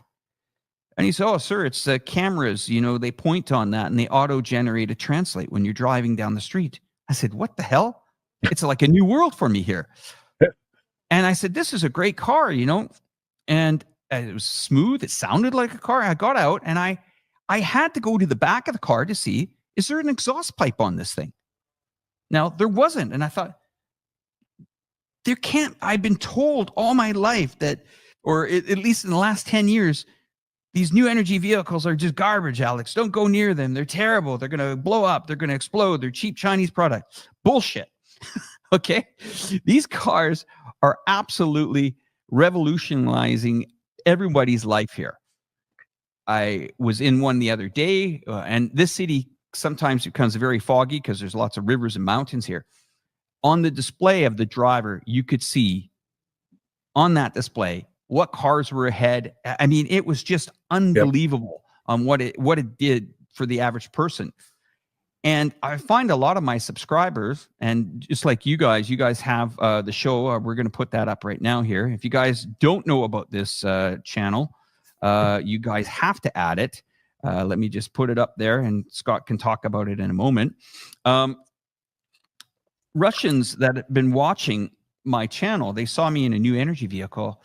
And he said, oh, sir, it's the cameras, they point on that and they auto-generate a translate when you're driving down the street. I said, what the hell? It's like a new world for me here. And I said, this is a great car, and it was smooth. It sounded like a car. I got out and I had to go to the back of the car to see, is there an exhaust pipe on this thing? Now, there wasn't. And I thought, I've been told all my life that, or at least in the last 10 years, these new energy vehicles are just garbage, Alex. Don't go near them. They're terrible. They're going to blow up. They're going to explode. They're cheap Chinese products. Bullshit. Okay? These cars are absolutely revolutionizing everybody's life here. I was in one the other day, and this city sometimes becomes very foggy because there's lots of rivers and mountains here. On the display of the driver, you could see on that display what cars were ahead. I mean, it was just unbelievable on what it did for the average person. And I find a lot of my subscribers, and just like you guys have the show. We're going to put that up right now here. If you guys don't know about this channel, you guys have to add it. Let me just put it up there, and Scott can talk about it in a moment. Russians that have been watching my channel, they saw me in a new energy vehicle,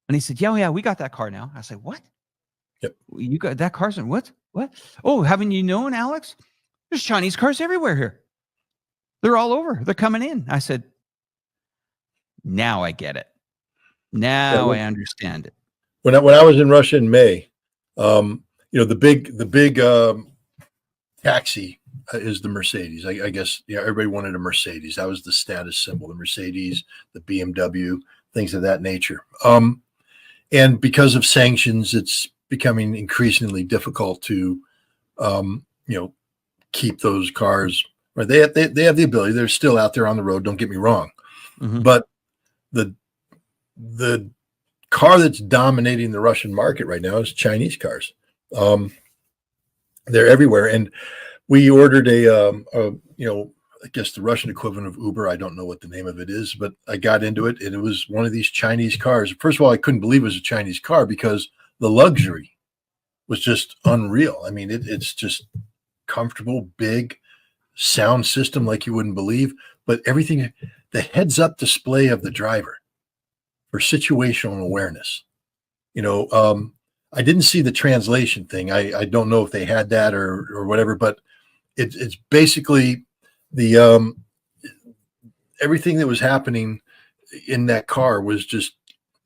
and they said, yeah, we got that car now. I said, what? Yep. You got that car? What? Oh, haven't you known, Alex? There's Chinese cars everywhere here. They're all over. They're coming in. I said, now I get it. Now I understand it. When I was in Russia in May, the big taxi is the Mercedes. I guess everybody wanted a Mercedes. That was the status symbol. The Mercedes, the BMW, things of that nature. And because of sanctions, it's becoming increasingly difficult to, keep those cars. Right? They have the ability. They're still out there on the road. Don't get me wrong, but the car that's dominating the Russian market right now is Chinese cars. They're everywhere, and we ordered I guess the Russian equivalent of Uber. I don't know what the name of it is, but I got into it, and it was one of these Chinese cars. First of all, I couldn't believe it was a Chinese car because the luxury was just unreal. I mean, it's just comfortable, big sound system like you wouldn't believe, but everything, the heads-up display of the driver for situational awareness. I didn't see the translation thing. I don't know if they had that or whatever, but it's basically the everything that was happening in that car was just,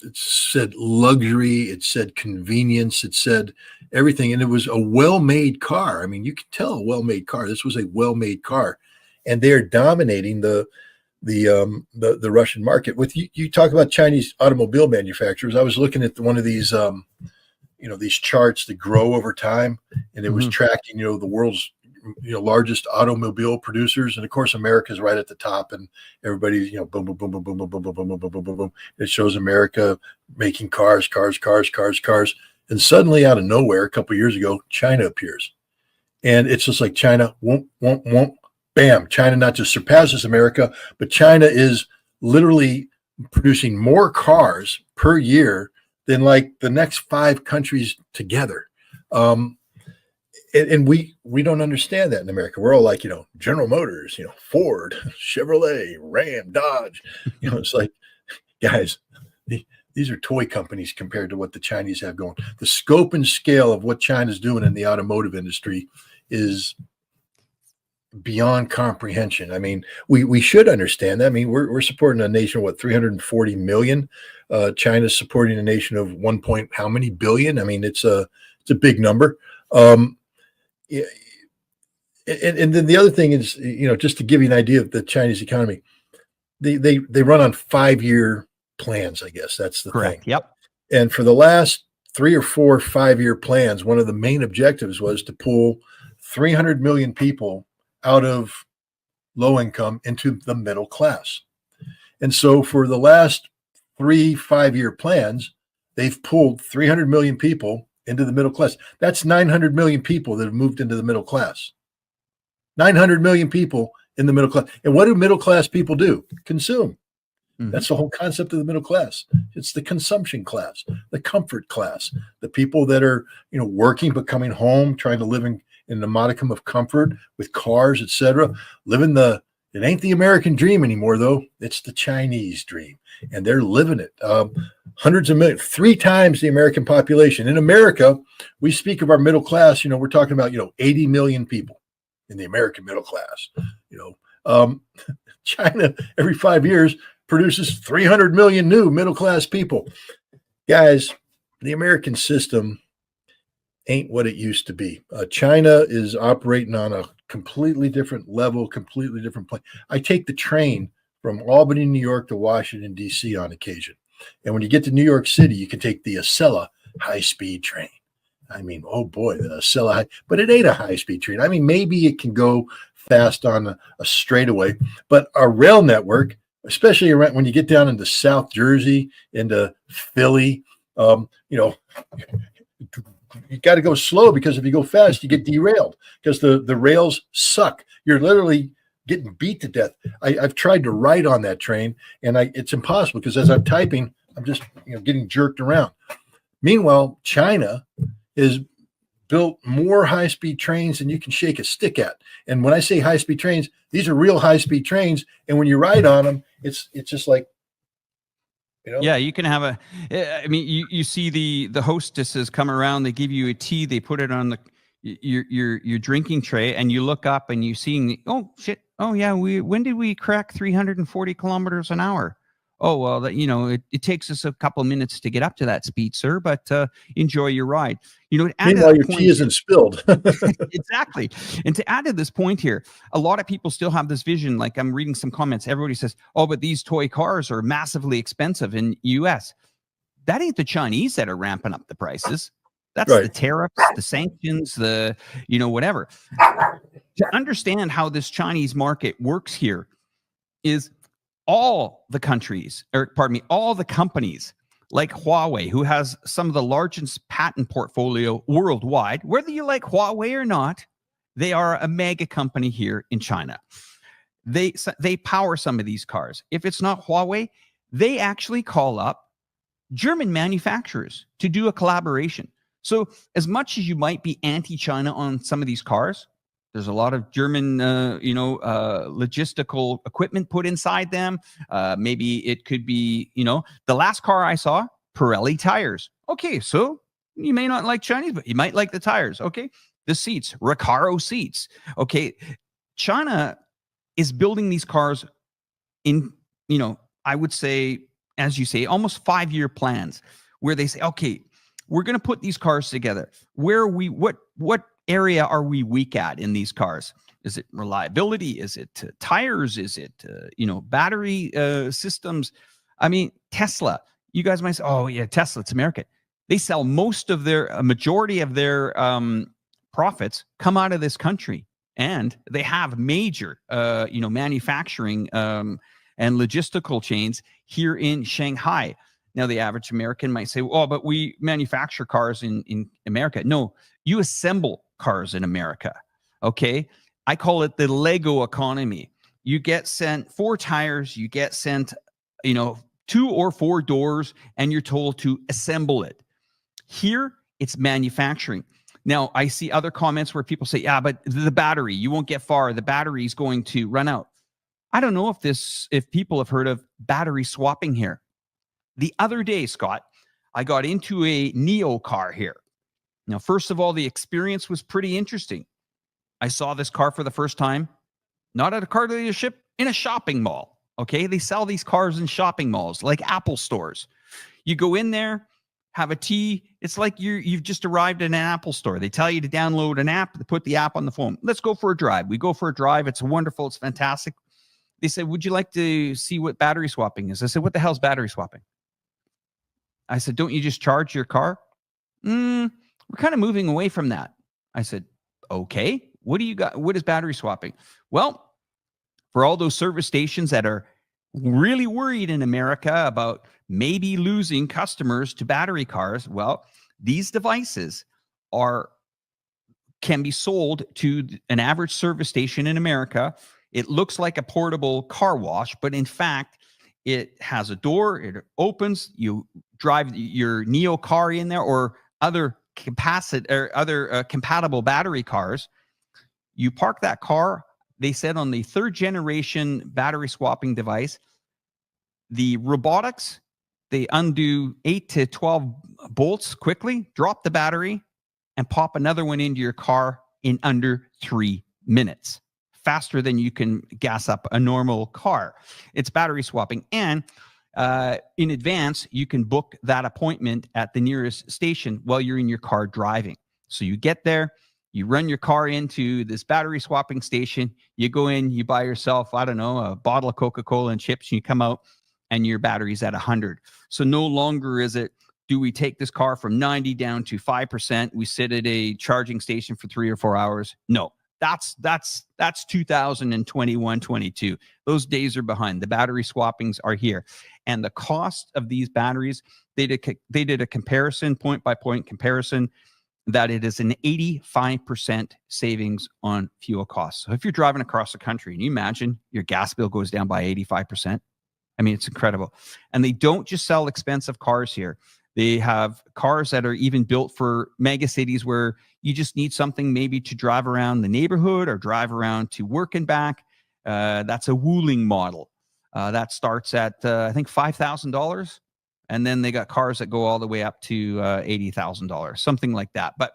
it said luxury, it said convenience, it said everything, and it was a well-made car. I mean, you could tell a well-made car. This was a well-made car, and they're dominating the Russian market. With you talk about Chinese automobile manufacturers. I was looking at one of these these charts that grow over time, and it was tracking the world's largest automobile producers, and of course America's right at the top, and everybody's boom boom boom boom boom boom boom boom boom boom boom boom boom. It shows America making cars, and suddenly out of nowhere a couple of years ago China appears, and it's just like China won't bam. China not just surpasses America, but China is literally producing more cars per year than like the next 5 countries together. and we don't understand that in America. We're all like, General Motors, Ford, Chevrolet, Ram, Dodge. It's like, guys, these are toy companies compared to what the Chinese have going. The scope and scale of what China's doing in the automotive industry is beyond comprehension. I mean, we should understand that. I mean, we're supporting a nation of 340 million. China's supporting a nation of 1 point how many billion? I mean, it's a big number. Yeah, and then the other thing is, just to give you an idea of the Chinese economy, they run on 5-year plans. I guess that's the Correct. thing. Yep. And for the last 3 or 4 5-year plans, one of the main objectives was to pull 300 million people out of low income into the middle class. And so for the last 3 5-year plans, they've pulled 300 million people into the middle class. That's 900 million people that have moved into the middle class. 900 million people in the middle class. And what do middle class people do? Consume. Mhm. That's the whole concept of the middle class. It's the consumption class, the comfort class, the people that are, working but coming home, trying to live in a modicum of comfort with cars, etc. It ain't the American dream anymore, though. It's the Chinese dream, and they're living it. Hundreds of millions, 3 times the American population. In America, we speak of our middle class. We're talking about 80 million people in the American middle class. China every 5 years produces 300 million new middle class people. Guys, the American system ain't what it used to be. China is operating on a completely different level, completely different plane. I take the train from Albany, New York to Washington, D.C. on occasion. And when you get to New York City, you can take the Acela high-speed train. I mean, oh boy, the Acela, but it ain't a high-speed train. I mean, maybe it can go fast on a straightaway, but our rail network, especially around when you get down into South Jersey, into Philly, you got to go slow, because if you go fast, you get derailed because the rails suck. You're literally getting beat to death. I've tried to ride on that train, and it's impossible because as I'm typing, I'm just getting jerked around. Meanwhile, China is built more high-speed trains than you can shake a stick at. And when I say high-speed trains, these are real high-speed trains. And when you ride on them, it's just like, Yeah, you can have I mean, you see the hostesses come around, they give you a tea, they put it on your drinking tray, and you look up and you see, oh shit, oh yeah, when did we crack 340 kilometers an hour? Oh well, it takes us a couple of minutes to get up to that speed, sir, but enjoy your ride. Meanwhile, your tea isn't spilled. Exactly. And to add to this point here, a lot of people still have this vision. Like, I'm reading some comments. Everybody says, oh, but these toy cars are massively expensive in US. That ain't the Chinese that are ramping up the prices. That's Right. the tariffs, the sanctions, whatever. To understand how this Chinese market works here is all the companies like Huawei, who has some of the largest patent portfolio worldwide, whether you like Huawei or not, they are a mega company here in China. They power some of these cars. If it's not Huawei, they actually call up German manufacturers to do a collaboration. So as much as you might be anti-China on some of these cars, there's a lot of German, logistical equipment put inside them. Maybe it could be, the last car I saw, Pirelli tires. Okay, so you may not like Chinese, but you might like the tires. Okay, the seats, Recaro seats. Okay, China is building these cars in, I would say, as you say, almost 5-year plans where they say, okay, we're going to put these cars together. Where are we, what area are we weak at in these cars? Is it reliability? Is it tires? Is it, battery systems? I mean, Tesla, you guys might say, oh yeah, Tesla, it's American. They sell a majority of their profits come out of this country. And they have major, manufacturing and logistical chains here in Shanghai. Now, the average American might say, oh, but we manufacture cars in America. No, you assemble cars in America. Okay. I call it the Lego economy. You get sent 4 tires, you get sent, 2 or 4 doors, and you're told to assemble it. Here, it's manufacturing. Now, I see other comments where people say, yeah, but the battery, you won't get far. The battery is going to run out. I don't know if people have heard of battery swapping here. The other day, Scott, I got into a Neo car here. Now, first of all, the experience was pretty interesting. I saw this car for the first time, not at a car dealership, in a shopping mall. Okay, they sell these cars in shopping malls, like Apple stores. You go in there, have a tea. It's like you've just arrived in an Apple store. They tell you to download an app, they put the app on the phone. Let's go for a drive. We go for a drive. It's wonderful. It's fantastic. They said, would you like to see what battery swapping is? I said, what the hell's battery swapping? I said, don't you just charge your car? We're kind of moving away from that. I said, okay, what do you got? What is battery swapping? Well, for all those service stations that are really worried in America about maybe losing customers to battery cars, well, these devices can be sold to an average service station in America. It looks like a portable car wash, but in fact, it has a door. It opens. You drive your Neo car in there, or other compatible battery cars. You park that car. They said on the 3rd generation battery swapping device, the robotics, they undo 8 to 12 bolts quickly, drop the battery, and pop another one into your car in under 3 minutes. Faster than you can gas up a normal car. It's battery swapping. And in advance, you can book that appointment at the nearest station while you're in your car driving. So you get there, you run your car into this battery swapping station, you go in, you buy yourself, I don't know, a bottle of Coca-Cola and chips, and you come out and your battery's at 100. So no longer is it, do we take this car from 90 down to 5%? We sit at a charging station for 3 or 4 hours. No. That's 2021, 22. Those days are behind. The battery swappings are here. And the cost of these batteries, they did a comparison, point-by-point comparison, that it is an 85% savings on fuel costs. So if you're driving across the country and you imagine your gas bill goes down by 85%, I mean, it's incredible. And they don't just sell expensive cars here. They have cars that are even built for mega cities where you just need something maybe to drive around the neighborhood or drive around to work and back. That's a Wuling model. That starts at, I think, $5,000. And then they got cars that go all the way up to $80,000, something like that. But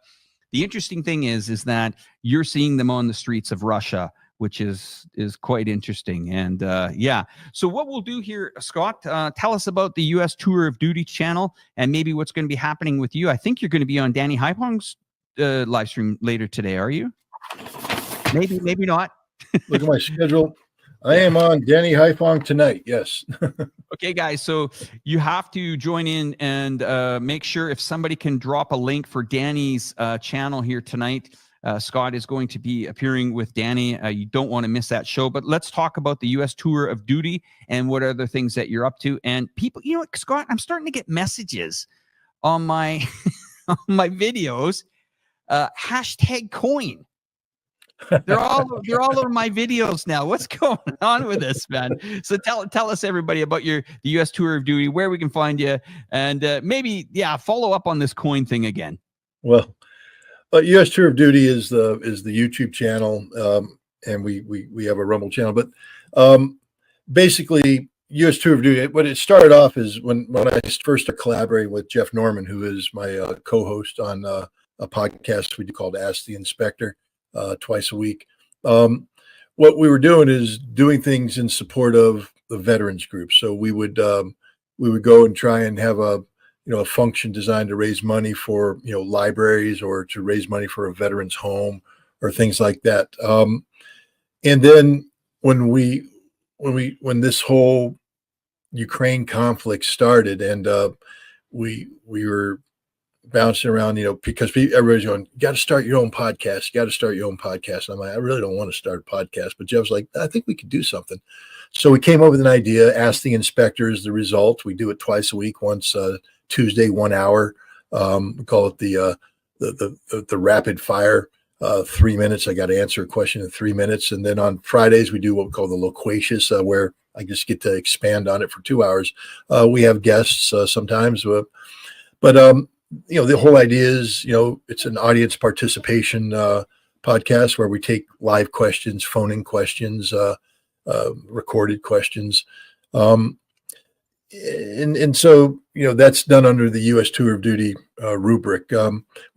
the interesting thing is that you're seeing them on the streets of Russia, which is quite interesting. And yeah, so what we'll do here, Scott, tell us about the U.S. Tour of Duty channel and maybe what's going to be happening with you. I think you're going to be on Danny Haipong's live stream later today, are you? Maybe not. Look at my schedule. I am on Danny Haipong tonight. Yes. Okay, guys. So you have to join in and make sure if somebody can drop a link for Danny's channel here tonight. Scott is going to be appearing with Danny. You don't want to miss that show. But let's talk about the U.S. Tour of Duty and what other things that you're up to. And people, you know what, Scott, I'm starting to get messages on my on my videos. Hashtag coin. They're all over my videos now. What's going on with this, man? So tell us, everybody, about the U.S. Tour of Duty, where we can find you, and maybe follow up on this coin thing again. Well, U.S. Tour of Duty is the YouTube channel, and we have a Rumble channel. But basically, U.S. Tour of Duty, what it started off is when I first started collaborating with Jeff Norman, who is my co-host on a podcast we do called Ask the Inspector. Twice a week. What we were doing is doing things in support of the veterans group. So we would go and try and have a function designed to raise money for libraries or to raise money for a veterans home or things like that. And then when this whole Ukraine conflict started, and we were bouncing around, because everybody's going, you got to start your own podcast. You got to start your own podcast. I'm like, I really don't want to start a podcast. But Jeff's like, I think we could do something. So we came up with an idea. Ask the Inspector is the result. We do it twice a week, once Tuesday, 1 hour. We call it the rapid fire, 3 minutes. I got to answer a question in 3 minutes. And then on Fridays, we do what we call the loquacious, where I just get to expand on it for 2 hours. We have guests sometimes, but the whole idea is, it's an audience participation podcast where we take live questions, phone-in questions, recorded questions. And so, that's done under the U.S. Tour of Duty rubric.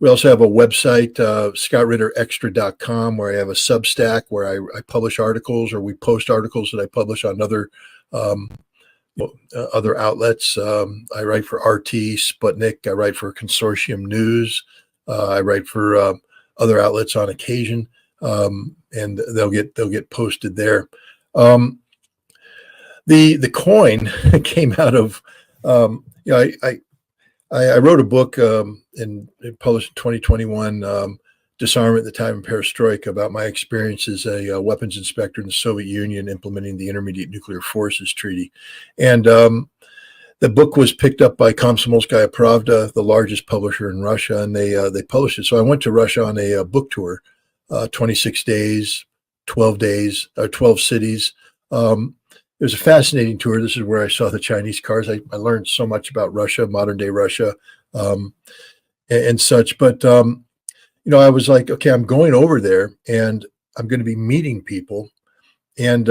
We also have a website, scottritterextra.com, where I have a Substack where I publish articles, or we post articles that I publish on other outlets. I write for RT, Sputnik. I write for Consortium News. I write for other outlets on occasion, and they'll get posted there. The coin came out of, I wrote a book and published in 2021, Disarmament, the Time of Perestroika, about my experience as a weapons inspector in the Soviet Union implementing the Intermediate Nuclear Forces Treaty. And the book was picked up by Komsomolskaya Pravda, the largest publisher in Russia, and they published it. So I went to Russia on a book tour, 26 days, 12 cities. It was a fascinating tour. This is where I saw the Chinese cars. I learned so much about Russia, modern day Russia, and such. But, I was like, okay, I'm going over there and I'm going to be meeting people. And,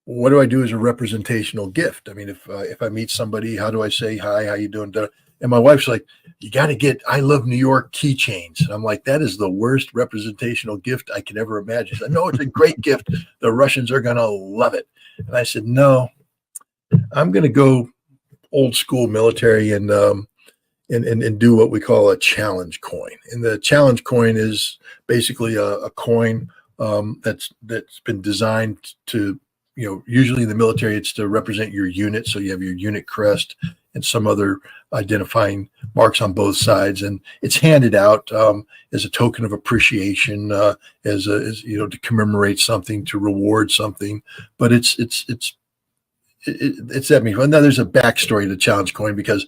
what do I do as a representational gift? I mean, if I meet somebody, how do I say, hi, how you doing? And my wife's like, you got to get I Love New York keychains. And I'm like, that is the worst representational gift I could ever imagine. She said, no, it's a great gift. The Russians are going to love it. And I said, no, I'm going to go old school military and do what we call a challenge coin. And the challenge coin is basically a coin that's been designed to, usually in the military, it's to represent your unit. So you have your unit crest and some other identifying marks on both sides, and it's handed out as a token of appreciation, as to commemorate something, to reward something. But it's that means. Now there's a backstory to challenge coin, because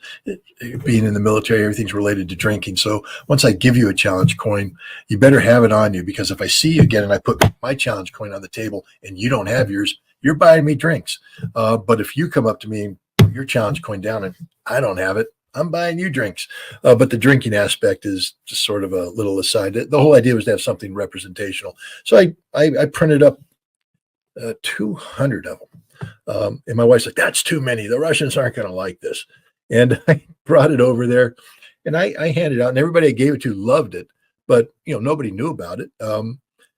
being in the military, everything's related to drinking. So once I give you a challenge coin, you better have it on you, because if I see you again and I put my challenge coin on the table and you don't have yours, you're buying me drinks. But if you come up to me and put your challenge coin down and I don't have it, I'm buying you drinks. But the drinking aspect is just sort of a little aside. The whole idea was to have something representational. So I printed up 200 of them. And my wife's like, that's too many. The Russians aren't going to like this. And I brought it over there and I handed it out, and everybody I gave it to loved it. But, nobody knew about it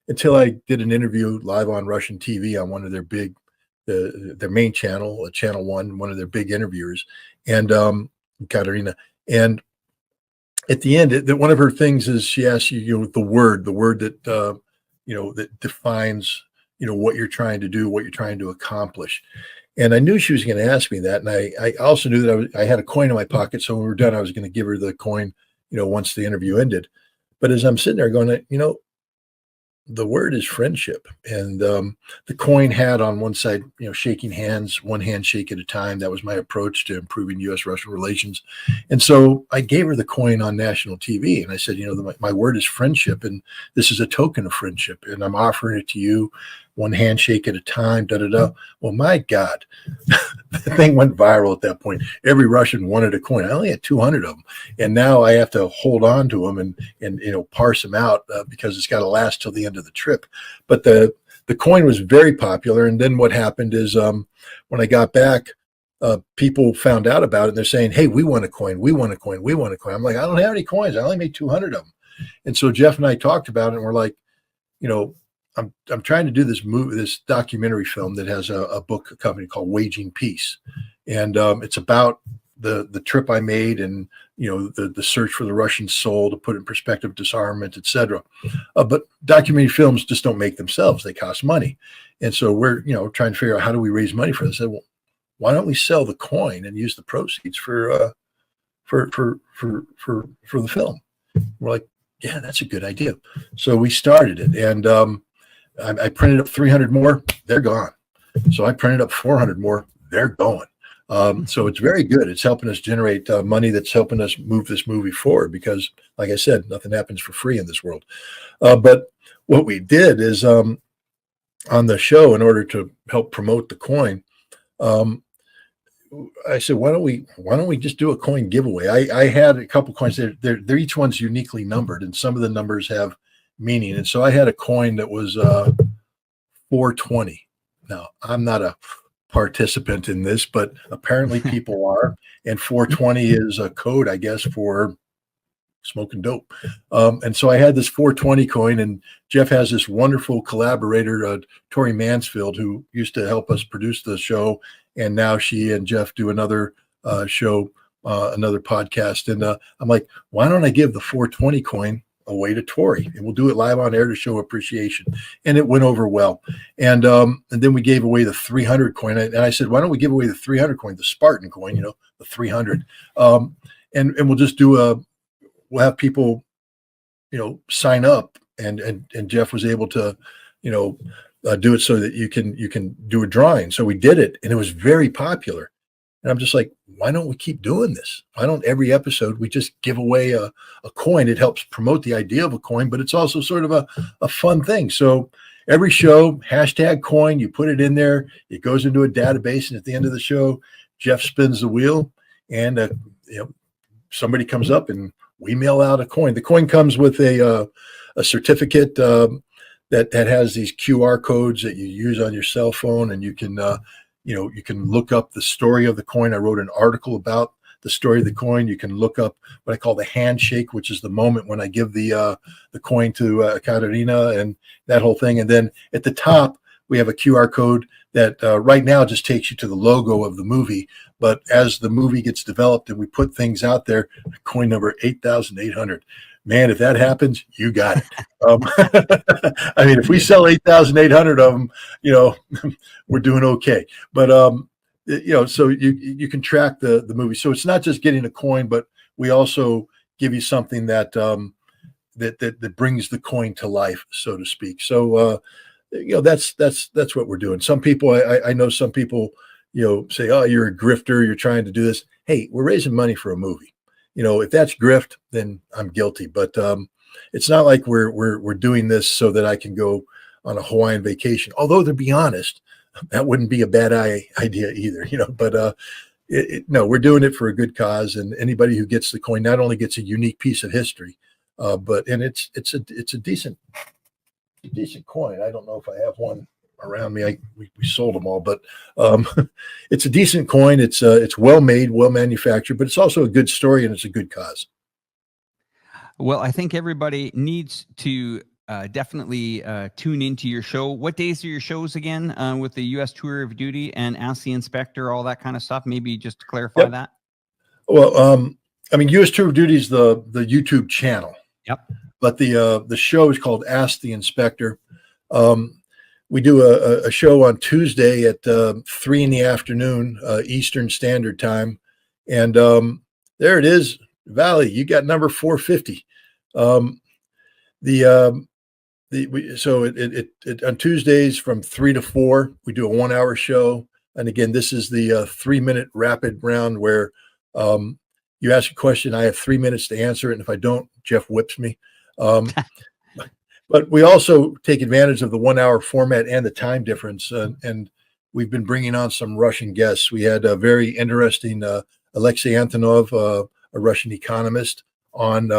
until I did an interview live on Russian TV on one of their big, their main channel, Channel 1, one of their big interviewers, and Katerina. And at the end, one of her things is she asks you, the word that, that defines, what you're trying to do, what you're trying to accomplish. And I knew she was going to ask me that. And I also knew that I had a coin in my pocket. So when we were done, I was going to give her the coin, once the interview ended. But as I'm sitting there going, the word is friendship. And the coin had on one side, shaking hands, one handshake at a time. That was my approach to improving U.S.-Russia relations. And so I gave her the coin on national TV. And I said, my word is friendship. And this is a token of friendship. And I'm offering it to you, one handshake at a time, da-da-da. Well, my God, the thing went viral at that point. Every Russian wanted a coin. I only had 200 of them. And now I have to hold on to them and parse them out because it's got to last till the end of the trip. But the coin was very popular. And then what happened is when I got back, people found out about it, and they're saying, hey, we want a coin. We want a coin. We want a coin. I'm like, I don't have any coins. I only made 200 of them. And so Jeff and I talked about it, and we're like, I'm trying to do this documentary film that has a book company called Waging Peace. And it's about the trip I made and, the search for the Russian soul, to put in perspective, disarmament, etc. But documentary films just don't make themselves. They cost money. And so we're, trying to figure out how do we raise money for this. I said, well, why don't we sell the coin and use the proceeds for the film? We're like, yeah, that's a good idea. So we started it, and I printed up 300 more. They're gone. So I printed up 400 more. They're going. So it's very good. It's helping us generate money that's helping us move this movie forward, because, like I said, nothing happens for free in this world. But what we did is on the show, in order to help promote the coin, I said, why don't we just do a coin giveaway? I had a couple coins. They're each one's uniquely numbered, and some of the numbers have meaning. And so I had a coin that was 420. Now, I'm not a participant in this, but apparently people are. And 420 is a code, I guess, for smoking dope. And so I had this 420 coin, and Jeff has this wonderful collaborator, Tori Mansfield, who used to help us produce the show. And now she and Jeff do another show, another podcast. And I'm like, why don't I give the 420 coin away to Tori, and we'll do it live on air to show appreciation. And it went over well. And then we gave away the 300 coin. And I said, why don't we give away the 300 coin, the Spartan coin, the 300. And we'll just we'll have people, sign up. And Jeff was able to, do it so that you can do a drawing. So we did it, and it was very popular. And I'm just like, why don't we keep doing this? Why don't every episode we just give away a coin? It helps promote the idea of a coin, but it's also sort of a fun thing. So every show, hashtag coin, you put it in there, it goes into a database, and at the end of the show, Jeff spins the wheel, and somebody comes up, and we mail out a coin. The coin comes with a certificate that has these QR codes that you use on your cell phone, and you can you can look up the story of the coin. I wrote an article about the story of the coin. You can look up what I call the handshake, which is the moment when I give the coin to Katerina and that whole thing. And then at the top, we have a QR code that right now just takes you to the logo of the movie. But as the movie gets developed and we put things out there, coin number 8,800. Man, if that happens, you got it. I mean, if we sell 8,800 of them, we're doing okay. But so you can track the movie. So it's not just getting a coin, but we also give you something that that brings the coin to life, so to speak. So that's what we're doing. Some people, I know some people, say, oh, you're a grifter, you're trying to do this. Hey, we're raising money for a movie. If that's grift, then I'm guilty. But it's not like we're doing this so that I can go on a Hawaiian vacation. Although, to be honest, that wouldn't be a bad idea either. But no, we're doing it for a good cause. And anybody who gets the coin not only gets a unique piece of history, but it's a decent coin. I don't know if I have one around me. We sold them all, but it's a decent coin. It's well made, well manufactured, but it's also a good story, and it's a good cause. Well, I think everybody needs to definitely tune into your show. What days are your shows again with the U.S. Tour of Duty and Ask the Inspector, all that kind of stuff? Maybe just to clarify that. Well, U.S. Tour of Duty is the YouTube channel. Yep. But the show is called Ask the Inspector. We do a show on Tuesday at 3 p.m. Eastern Standard Time, and there it is, Valley. You got number 450. On Tuesdays from 3 to 4, we do a 1-hour show, and again, this is the 3-minute rapid round where you ask a question, I have 3 minutes to answer it, and if I don't, Jeff whips me. But we also take advantage of the 1-hour format and the time difference. And we've been bringing on some Russian guests. We had a very interesting Alexei Antonov, a Russian economist, on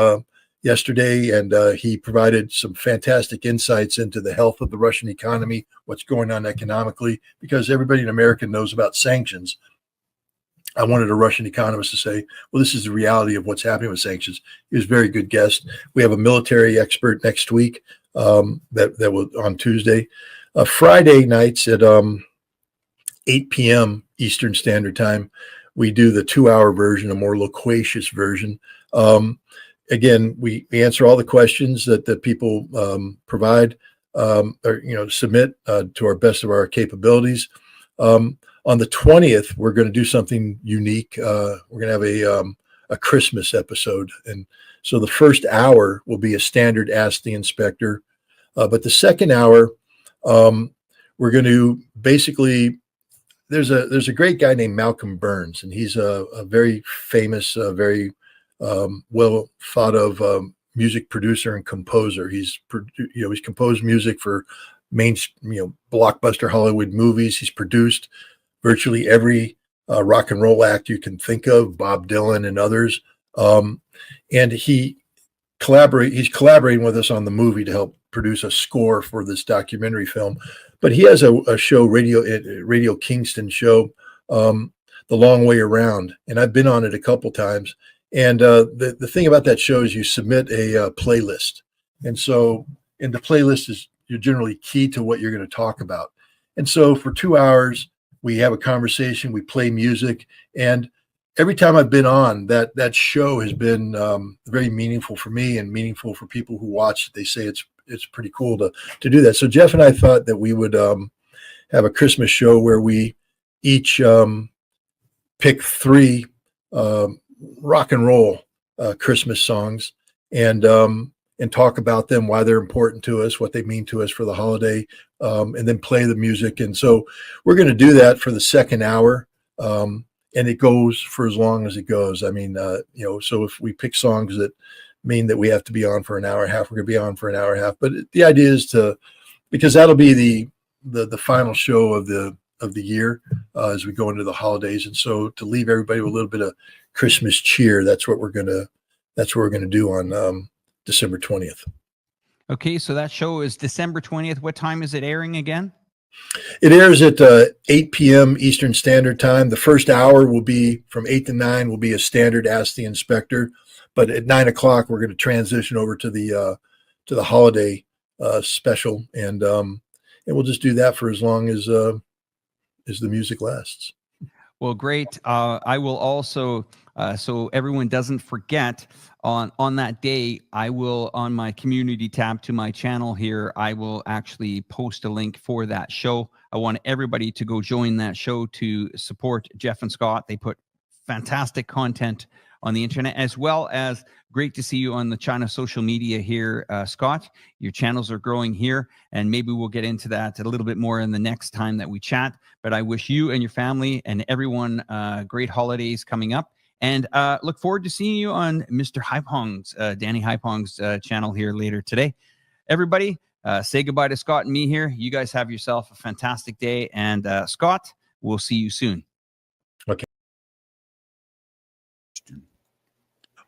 yesterday. And he provided some fantastic insights into the health of the Russian economy, what's going on economically, because everybody in America knows about sanctions. I wanted a Russian economist to say, well, this is the reality of what's happening with sanctions. He was a very good guest. We have a military expert next week that will on Tuesday. Friday nights at 8 p.m. Eastern Standard Time, we do the 2-hour version, a more loquacious version. Again, we answer all the questions that people provide or submit to our best of our capabilities. On the 20th, we're going to do something unique. We're going to have a Christmas episode. And so the first hour will be a standard Ask the Inspector. But the second hour, we're going to basically, there's a great guy named Malcolm Burns, and he's a very famous, very well thought of music producer and composer. He's composed music for blockbuster Hollywood movies. He's produced virtually every rock and roll act you can think of, Bob Dylan and others. And he's collaborating with us on the movie to help produce a score for this documentary film. But he has a show, Radio Kingston show, The Long Way Around, and I've been on it a couple times. And the thing about that show is you submit a playlist, and the playlist is you're generally key to what you're going to talk about. And so for 2 hours, we have a conversation, we play music, and every time I've been on, that show has been very meaningful for me and meaningful for people who watch. They say it's pretty cool to do that. So Jeff and I thought that we would have a Christmas show where we each pick 3 rock and roll Christmas songs and talk about them, why they're important to us, what they mean to us for the holiday, and then play the music. And so we're going to do that for the second hour. And it goes for as long as it goes. I mean, so if we pick songs that mean that we have to be on for an hour and a half, we're going to be on for an hour and a half. But the idea is because that'll be the final show of the year as we go into the holidays. And so to leave everybody with a little bit of Christmas cheer, that's what we're going to do on December 20th. Okay, so that show is December 20th. What time is it airing again? It airs at 8 p.m. Eastern Standard Time. The first hour will be from 8 to 9 will be a standard Ask the Inspector. But at 9 o'clock, we're going to transition over to the holiday special. And we'll just do that for as long as the music lasts. Well, great. I will also, so everyone doesn't forget, on that day, I will, on my community tab to my channel here, I will actually post a link for that show. I want everybody to go join that show to support Jeff and Scott. They put fantastic content on the internet, as well as great to see you on the China social media here, Scott. Your channels are growing here, and maybe we'll get into that a little bit more in the next time that we chat. But I wish you and your family and everyone great holidays coming up, and look forward to seeing you on Mr. Haipong's, Danny Haipong's channel here later today. Everybody, say goodbye to Scott and me here. You guys have yourself a fantastic day, and Scott, we'll see you soon. Okay.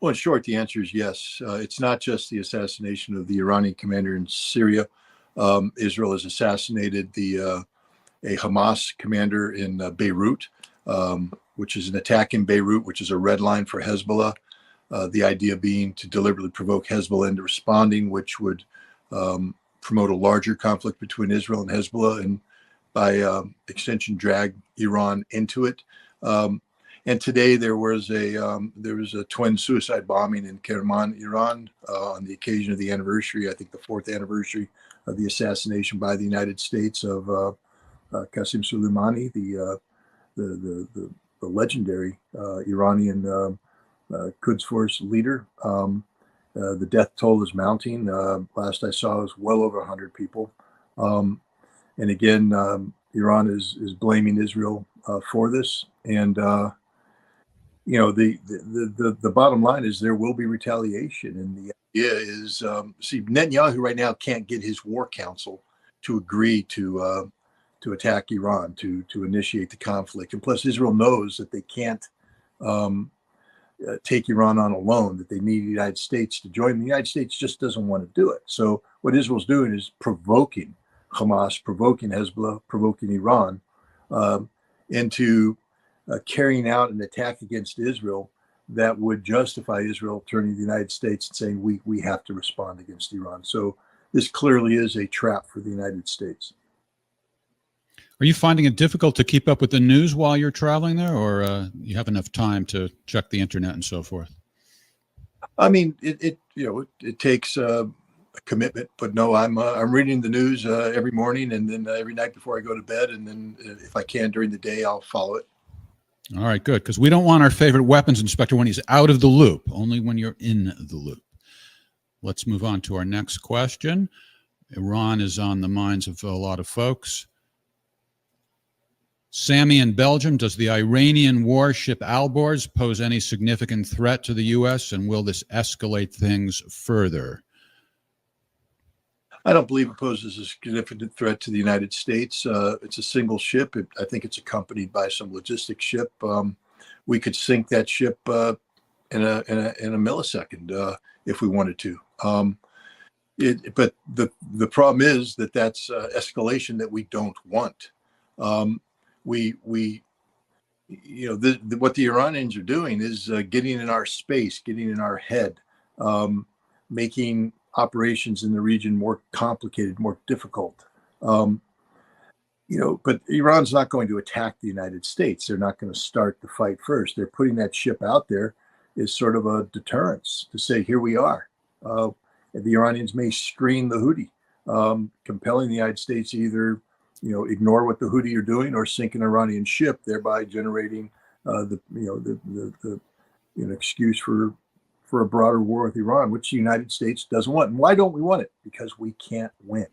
Well, in short, the answer is yes. It's not just the assassination of the Iranian commander in Syria. Israel has assassinated a Hamas commander in Beirut, which is an attack in Beirut, which is a red line for Hezbollah. The idea being to deliberately provoke Hezbollah into responding, which would promote a larger conflict between Israel and Hezbollah, and by extension drag Iran into it. And today there was a twin suicide bombing in Kerman, Iran, on the occasion of the anniversary, I think the 4th anniversary of the assassination by the United States of Qasem Soleimani, the legendary Iranian Quds Force leader. The death toll is mounting. Last I saw, it was well over 100 people. And again, Iran is blaming Israel for this, and the bottom line is there will be retaliation, and the idea is see, Netanyahu right now can't get his war council to agree to attack Iran, to initiate the conflict, and plus Israel knows that they can't take Iran on alone, that they need the United States to join. The United States just doesn't want to do it. So what Israel's doing is provoking Hamas, provoking Hezbollah, provoking Iran into carrying out an attack against Israel that would justify Israel turning to the United States and saying we have to respond against Iran. So this clearly is a trap for the United States. Are you finding it difficult to keep up with the news while you're traveling there, or you have enough time to check the internet and so forth? I mean, it takes a commitment, but no, I'm reading the news every morning, and then every night before I go to bed, and then if I can during the day, I'll follow it. All right, good, because we don't want our favorite weapons inspector when he's out of the loop, only when you're in the loop. Let's move on to our next question. Iran is on the minds of a lot of folks. Sammy in Belgium, does the Iranian warship Alborz pose any significant threat to the U.S., and will this escalate things further? I don't believe it poses a significant threat to the United States. It's a single ship. I think it's accompanied by some logistics ship. We could sink that ship in a millisecond if we wanted to. But the problem is that that's escalation that we don't want. We what the Iranians are doing is getting in our space, getting in our head, making operations in the region more complicated, more difficult. But Iran's not going to attack the United States. They're not going to start the fight first. They're putting that ship out there as sort of a deterrence to say, here we are. The Iranians may screen the Houthi, compelling the United States to either, ignore what the Houthi are doing or sink an Iranian ship, thereby generating the excuse for a broader war with Iran, which the United States doesn't want. And why don't we want it? Because we can't win.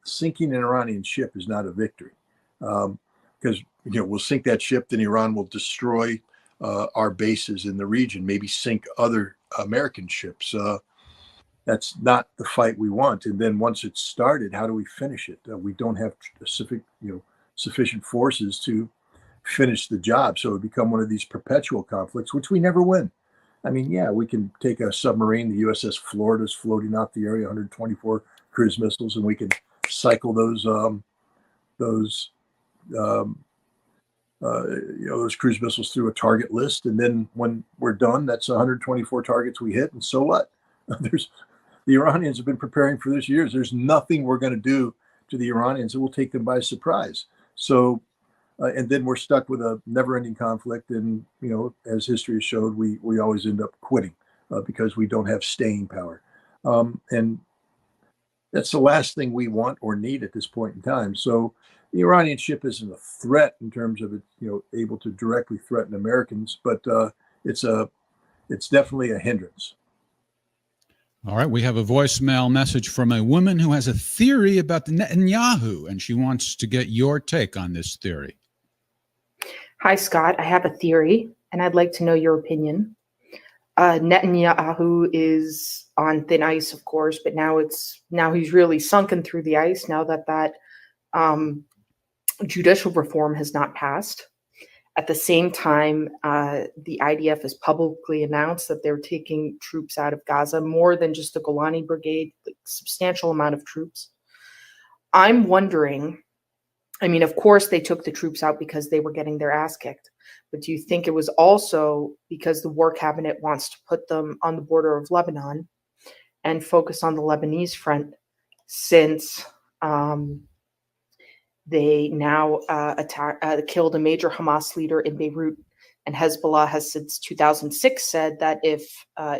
Sinking an Iranian ship is not a victory, because we'll sink that ship, then Iran will destroy our bases in the region, maybe sink other American ships. That's not the fight we want. And then once it's started, how do we finish it? We don't have sufficient forces to finish the job, so it would become one of these perpetual conflicts, which we never win. I mean, yeah, we can take a submarine. The USS Florida is floating out the area, 124 cruise missiles, and we can cycle those cruise missiles through a target list. And then when we're done, that's 124 targets we hit. And so what? The Iranians have been preparing for this years. There's nothing we're going to do to the Iranians that will take them by surprise. So, and then we're stuck with a never-ending conflict. And, as history has showed, we always end up quitting because we don't have staying power. And that's the last thing we want or need at this point in time. So the Iranian ship isn't a threat in terms of it, able to directly threaten Americans, but it's definitely a hindrance. All right, we have a voicemail message from a woman who has a theory about the Netanyahu, and she wants to get your take on this theory. Hi, Scott. I have a theory, and I'd like to know your opinion. Netanyahu is on thin ice, of course, but now he's really sunken through the ice now that judicial reform has not passed. At the same time, the IDF has publicly announced that they're taking troops out of Gaza, more than just the Golani Brigade, like substantial amount of troops. I'm wondering, of course they took the troops out because they were getting their ass kicked. But do you think it was also because the war cabinet wants to put them on the border of Lebanon and focus on the Lebanese front, since they now killed a major Hamas leader in Beirut, and Hezbollah has since 2006 said that if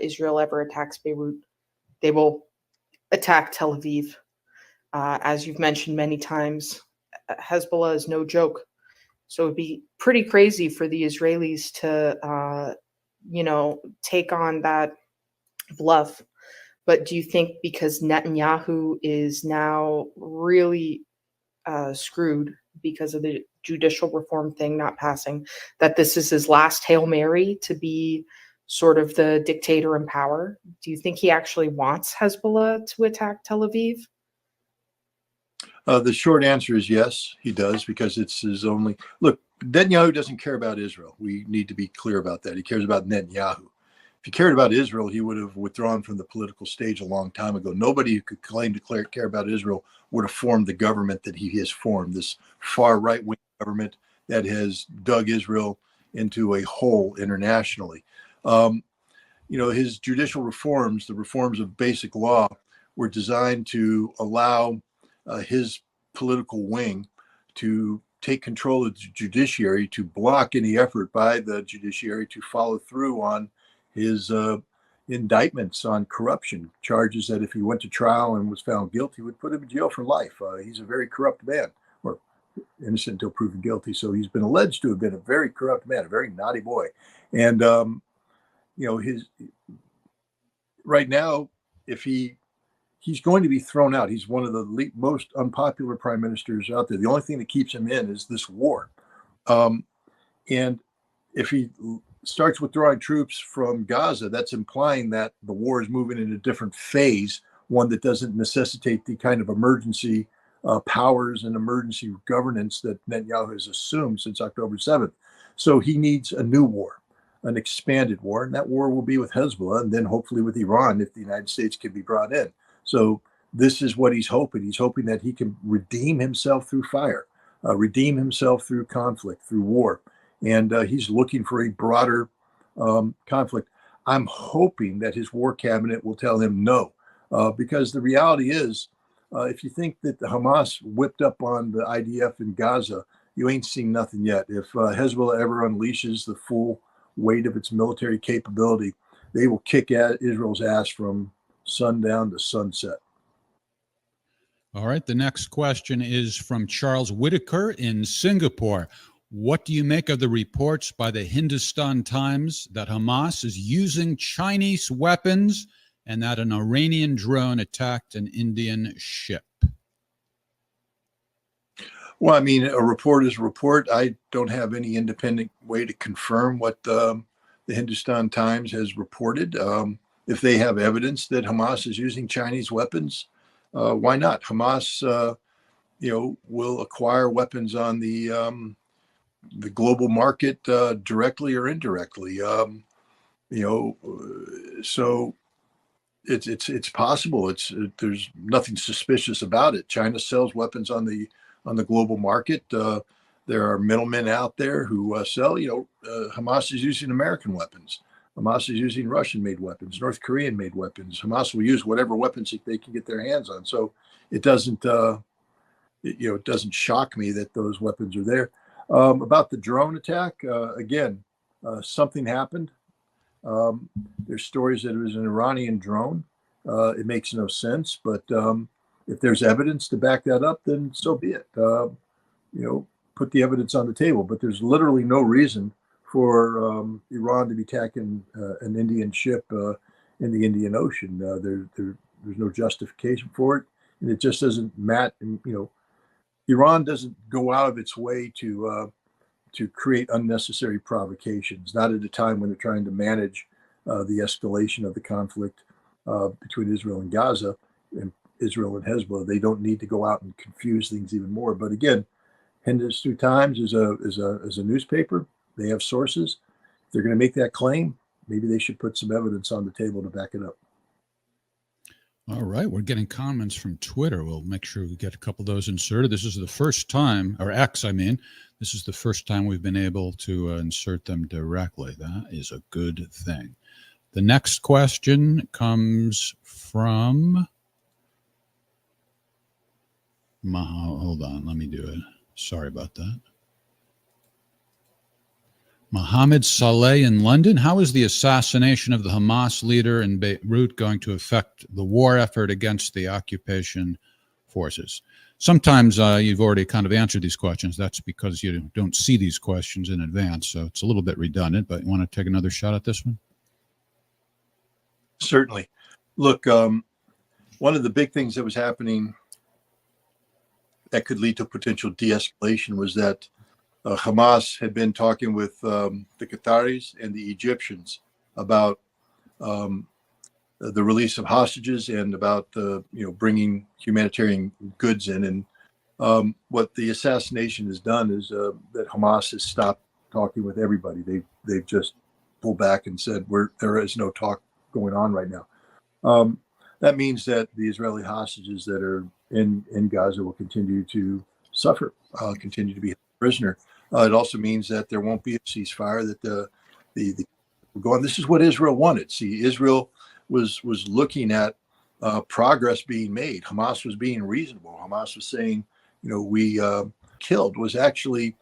Israel ever attacks Beirut, they will attack Tel Aviv. As you've mentioned many times, Hezbollah is no joke. So it'd be pretty crazy for the Israelis to, take on that bluff. But do you think because Netanyahu is now really screwed because of the judicial reform thing not passing, that this is his last Hail Mary to be sort of the dictator in power? Do you think he actually wants Hezbollah to attack Tel Aviv? The short answer is yes, he does, because it's his only look. Netanyahu doesn't care about Israel. We need to be clear about that. He cares about Netanyahu. If he cared about Israel, he would have withdrawn from the political stage a long time ago. Nobody who could claim to care about Israel would have formed the government that he has formed, this far right-wing government that has dug Israel into a hole internationally. His judicial reforms, the reforms of basic law, were designed to allow his political wing to take control of the judiciary, to block any effort by the judiciary to follow through on his indictments on corruption charges that if he went to trial and was found guilty would put him in jail for life. He's a very corrupt man, or innocent until proven guilty. So he's been alleged to have been a very corrupt man, a very naughty boy. And, right now, if he's going to be thrown out. He's one of the most unpopular prime ministers out there. The only thing that keeps him in is this war. And if he starts withdrawing troops from Gaza, that's implying that the war is moving in a different phase one that doesn't necessitate the kind of emergency powers and emergency governance that Netanyahu has assumed since October 7th. So he needs a new war, an expanded war, and that war will be with Hezbollah and then hopefully with Iran if the United States can be brought in. So this is what he's hoping. He's hoping that he can redeem himself through fire, redeem himself through conflict, through war. And he's looking for a broader conflict. I'm hoping that his war cabinet will tell him no, because the reality is, if you think that the Hamas whipped up on the IDF in Gaza, you ain't seen nothing yet. If Hezbollah ever unleashes the full weight of its military capability, they will kick at Israel's ass from sundown to sunset. All right. The next question is from Charles Whitaker in Singapore. What do you make of the reports by the Hindustan Times that Hamas is using Chinese weapons and that an Iranian drone attacked an Indian ship? Well, I mean, a report is a report. I don't have any independent way to confirm what the Hindustan Times has reported. If they have evidence that Hamas is using Chinese weapons, why not? Hamas, will acquire weapons on the global market directly or indirectly. So it's possible. There's nothing suspicious about it. China sells weapons on the global market. There are middlemen out there who sell. Hamas is using American weapons. Hamas is using Russian-made weapons, North Korean-made weapons. Hamas will use whatever weapons they can get their hands on. So it doesn't, it doesn't shock me that those weapons are there. About the drone attack, again, something happened. There's stories that it was an Iranian drone. It makes no sense, but if there's evidence to back that up, then so be it. Put the evidence on the table. But there's literally no reason for Iran to be attacking an Indian ship in the Indian Ocean. There's no justification for it, and it just doesn't matter. Iran doesn't go out of its way to create unnecessary provocations, not at a time when they're trying to manage the escalation of the conflict between Israel and Gaza and Israel and Hezbollah. They don't need to go out and confuse things even more. But again, Hindustan Times is a newspaper. They have sources. If they're going to make that claim, maybe they should put some evidence on the table to back it up. All right. We're getting comments from Twitter. We'll make sure we get a couple of those inserted. This is the first time, or X, this is the first time we've been able to insert them directly. That is a good thing. The next question comes from, hold on, let me do it. Sorry about that. Mohammed Saleh in London. How is the assassination of the Hamas leader in Beirut going to affect the war effort against the occupation forces? Sometimes you've already kind of answered these questions. That's because you don't see these questions in advance, so it's a little bit redundant, but you want to take another shot at this one? Certainly. Look, one of the big things that was happening that could lead to potential de-escalation was that Hamas had been talking with the Qataris and the Egyptians about the release of hostages and about bringing humanitarian goods in. And what the assassination has done is that Hamas has stopped talking with everybody. They've just pulled back and said there is no talk going on right now. That means that the Israeli hostages that are in Gaza will continue to suffer, continue to be prisoner. It also means that there won't be a ceasefire, that the will go on. This is what Israel wanted. See, Israel was looking at progress being made. Hamas was being reasonable. Hamas was saying, we killed was actually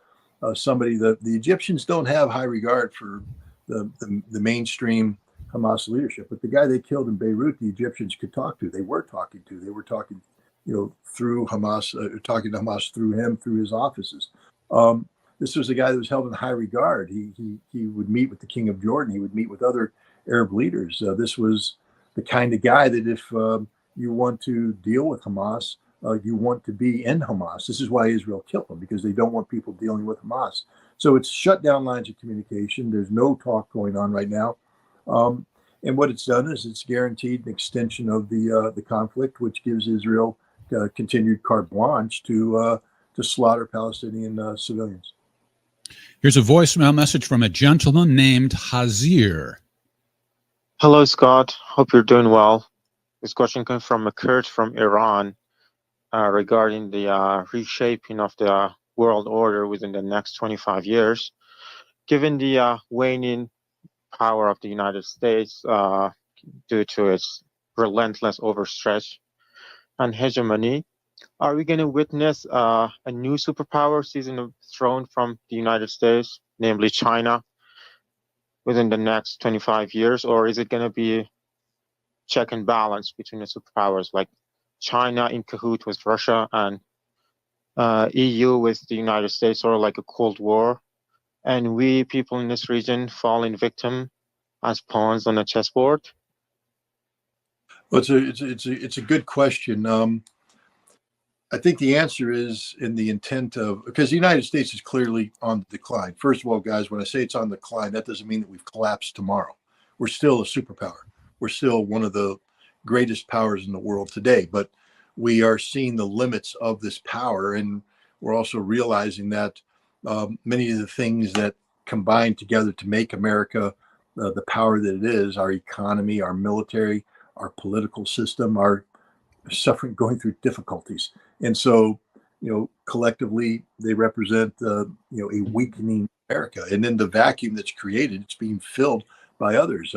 somebody that the Egyptians don't have high regard for the mainstream Hamas leadership. But the guy they killed in Beirut, the Egyptians could talk to. They were talking to. They were talking, through Hamas, talking to Hamas through him, through his offices. This was a guy that was held in high regard. He would meet with the king of Jordan. He would meet with other Arab leaders. This was the kind of guy that if you want to deal with Hamas, you want to be in Hamas. This is why Israel killed him, because they don't want people dealing with Hamas. So it's shut down lines of communication. There's no talk going on right now. And what it's done is it's guaranteed an extension of the conflict, which gives Israel continued carte blanche to slaughter Palestinian civilians. Here's a voicemail message from a gentleman named Hazir. Hello, Scott. Hope you're doing well. This question comes from a Kurd from Iran regarding the reshaping of the world order within the next 25 years. Given the waning power of the United States due to its relentless overstretch and hegemony, are we going to witness a new superpower seizing the throne from the United States, namely China, within the next 25 years? Or is it going to be check and balance between the superpowers, like China in cahoot with Russia and EU with the United States, sort of like a Cold War, and we people in this region falling victim as pawns on a chessboard? Well, it's a good question. I think the answer is in the intent of, because the United States is clearly on the decline. First of all, guys, when I say it's on the decline, that doesn't mean that we've collapsed tomorrow. We're still a superpower. We're still one of the greatest powers in the world today, but we are seeing the limits of this power. And we're also realizing that many of the things that combine together to make America the power that it is, our economy, our military, our political system, are going through difficulties. And so, collectively, they represent, a weakening America. And then the vacuum that's created, it's being filled by others.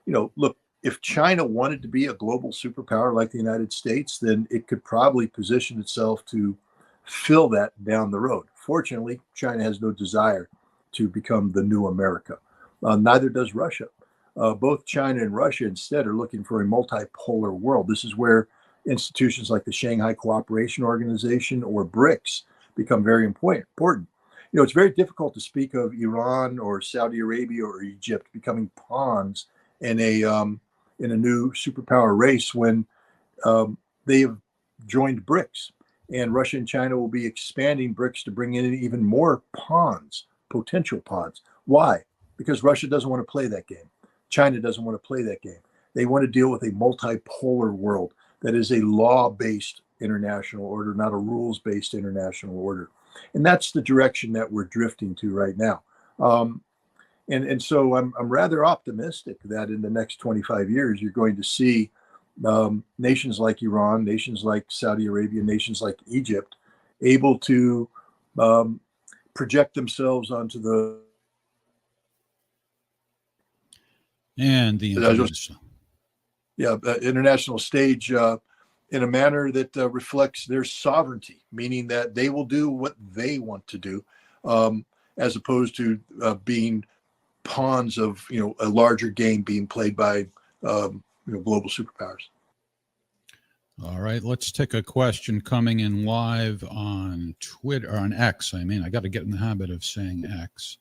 Look, if China wanted to be a global superpower like the United States, then it could probably position itself to fill that down the road. Fortunately, China has no desire to become the new America. Neither does Russia. Both China and Russia instead are looking for a multipolar world. This is where institutions like the Shanghai Cooperation Organization or BRICS become very important. It's very difficult to speak of Iran or Saudi Arabia or Egypt becoming pawns in a new superpower race when they have joined BRICS, and Russia and China will be expanding BRICS to bring in even more pawns, potential pawns. Why? Because Russia doesn't want to play that game. China doesn't want to play that game. They want to deal with a multipolar world that is a law-based international order, not a rules-based international order. And that's the direction that we're drifting to right now. And so I'm rather optimistic that in the next 25 years, you're going to see nations like Iran, nations like Saudi Arabia, nations like Egypt able to project themselves onto the international stage in a manner that reflects their sovereignty, meaning that they will do what they want to do, as opposed to being pawns of a larger game being played by global superpowers. All right, let's take a question coming in live on Twitter, or on X. I got to get in the habit of saying X.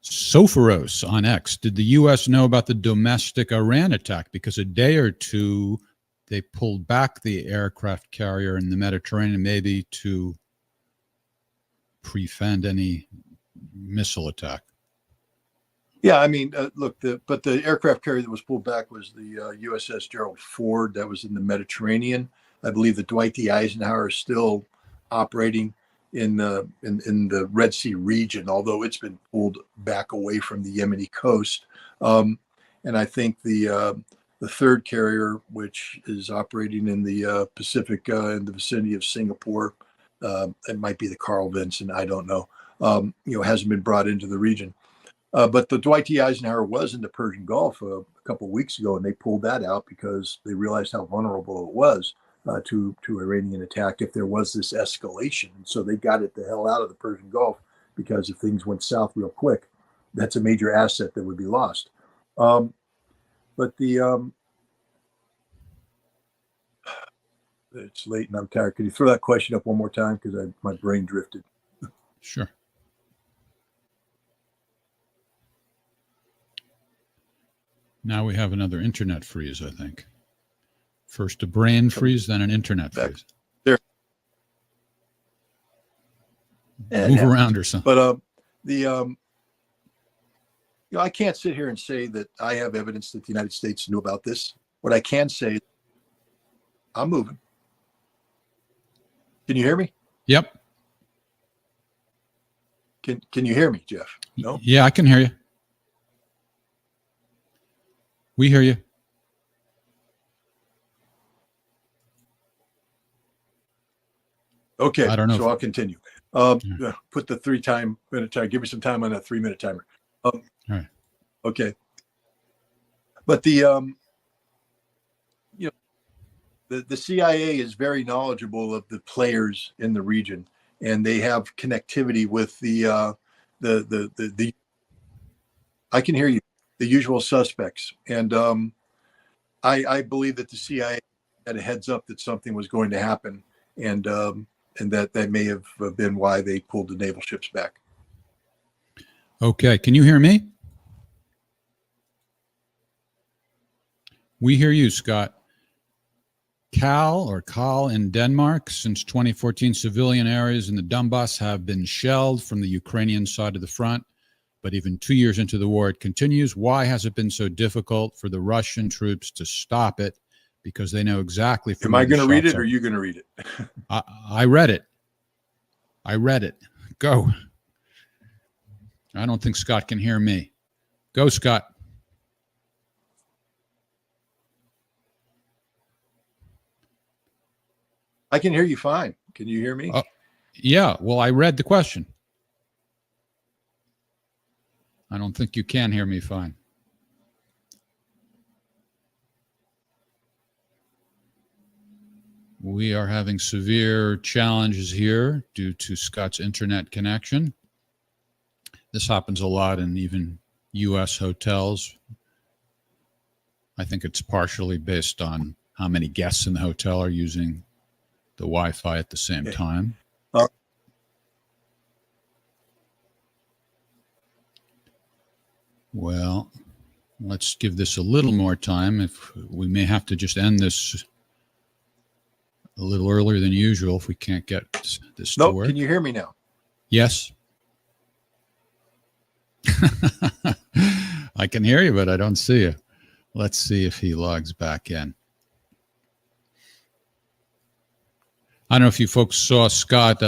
Sophoros on X. Did the U.S. know about the domestic Iran attack? Because a day or two, they pulled back the aircraft carrier in the Mediterranean, maybe to prevent any missile attack. Yeah, look, but the aircraft carrier that was pulled back was the USS Gerald Ford that was in the Mediterranean. I believe the Dwight D. Eisenhower is still operating in the Red Sea region, although it's been pulled back away from the Yemeni coast. And I think the third carrier, which is operating in the Pacific in the vicinity of Singapore, it might be the Carl Vinson, I don't know, hasn't been brought into the region. But the Dwight D. Eisenhower was in the Persian Gulf a couple of weeks ago, and they pulled that out because they realized how vulnerable it was to Iranian attack if there was this escalation. And so they got it the hell out of the Persian Gulf, because if things went south real quick, that's a major asset that would be lost. But it's late and I'm tired. Could you throw that question up one more time? Because my brain drifted. Sure. Now we have another internet freeze, I think. First a brain freeze, then an internet freeze. There. Move around or something. But I can't sit here and say that I have evidence that the United States knew about this. What I can say is I'm moving. Can you hear me? Yep. Can you hear me, Jeff? No? Yeah, I can hear you. We hear you. Okay, I don't know so I'll continue. Put the 3 minute timer. Give me some time on that 3-minute timer. All right. Okay. But the CIA is very knowledgeable of the players in the region, and they have connectivity with the I can hear you, the usual suspects. And I believe that the CIA had a heads up that something was going to happen, and that may have been why they pulled the naval ships back. Okay. Can you hear me? We hear you, Scott. Kal in Denmark. Since 2014, civilian areas in the Donbass have been shelled from the Ukrainian side of the front. But even 2 years into the war, it continues. Why has it been so difficult for the Russian troops to stop it? Because they know exactly. Am I going to read it, or are you going to read it? I read it. I read it. Go. I don't think Scott can hear me. Go, Scott. I can hear you fine. Can you hear me? Yeah. Well, I read the question. I don't think you can hear me fine. We are having severe challenges here due to Scott's internet connection. This happens a lot in even U.S. hotels. I think it's partially based on how many guests in the hotel are using the Wi-Fi at the same time. Well, let's give this a little more time. If we may have to just end this a little earlier than usual if we can't get this to work. Can you hear me now? Yes. I can hear you, but I don't see you. Let's see if he logs back in. I don't know if you folks saw Scott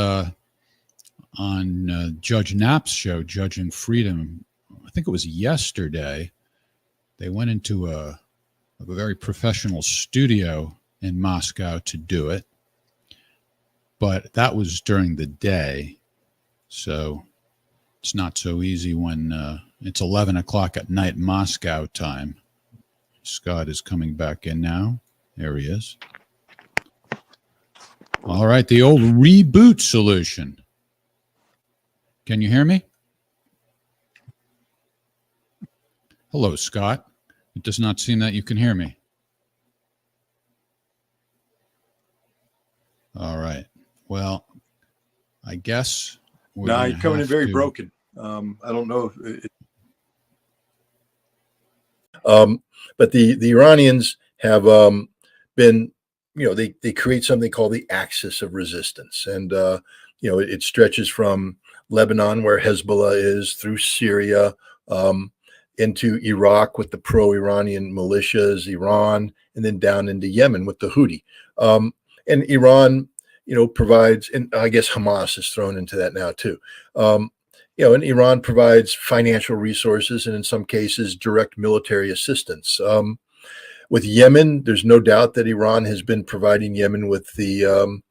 on Judge Knapp's show, Judging Freedom. I think it was yesterday. They went into a very professional studio in Moscow to do it. But that was during the day. So it's not so easy when it's 11 o'clock at night Moscow time. Scott is coming back in now. There he is. All right, the old reboot solution. Can you hear me? Hello, Scott. It does not seem that you can hear me. All right. Well, I guess No, you're coming in very broken. I don't know if but the Iranians have been, they create something called the axis of resistance, and it stretches from Lebanon, where Hezbollah is, through Syria, into Iraq with the pro-Iranian militias, Iran, and then down into Yemen with the Houthi. And Iran, provides, and I guess Hamas is thrown into that now too. And Iran provides financial resources and in some cases direct military assistance. With Yemen, there's no doubt that Iran has been providing Yemen with the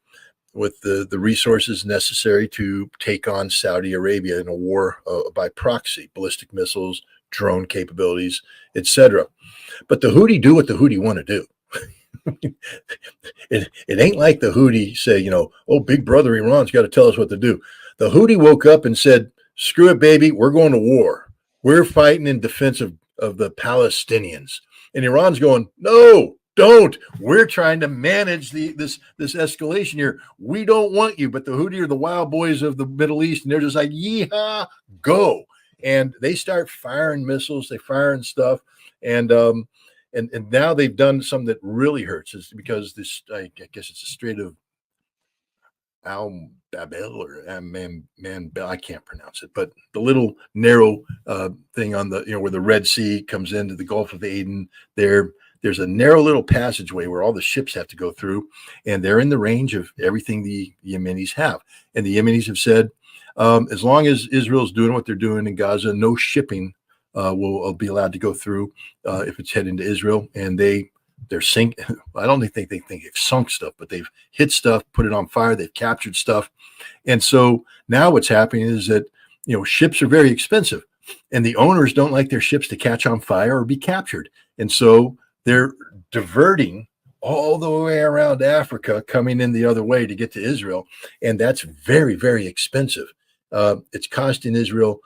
resources necessary to take on Saudi Arabia in a war by proxy, ballistic missiles, drone capabilities, etc. But the Houthi do what the Houthi want to do. It ain't like the Houthi say, oh, big brother Iran's got to tell us what to do. The Houthi woke up and said, screw it, baby, we're going to war. We're fighting in defense of the Palestinians. And Iran's going, no, don't. We're trying to manage this escalation here. We don't want you. But the Houthi are the wild boys of the Middle East, and they're just like, yeehaw, go. And they start firing missiles, they firing stuff. And now they've done something that really hurts, is because this, I guess it's a Al Babel or I can't pronounce it, but the little narrow thing on the, where the Red Sea comes into the Gulf of Aden, there's a narrow little passageway where all the ships have to go through, and they're in the range of everything the Yemenis have. And the Yemenis have said, as long as Israel's doing what they're doing in Gaza, no shipping will be allowed to go through if it's heading to Israel. And they're sink. I don't think they think they've sunk stuff, but they've hit stuff, put it on fire. They've captured stuff. And so now what's happening is that, ships are very expensive, and the owners don't like their ships to catch on fire or be captured. And so they're diverting all the way around Africa, coming in the other way to get to Israel. And that's very, very expensive. It's costing Israel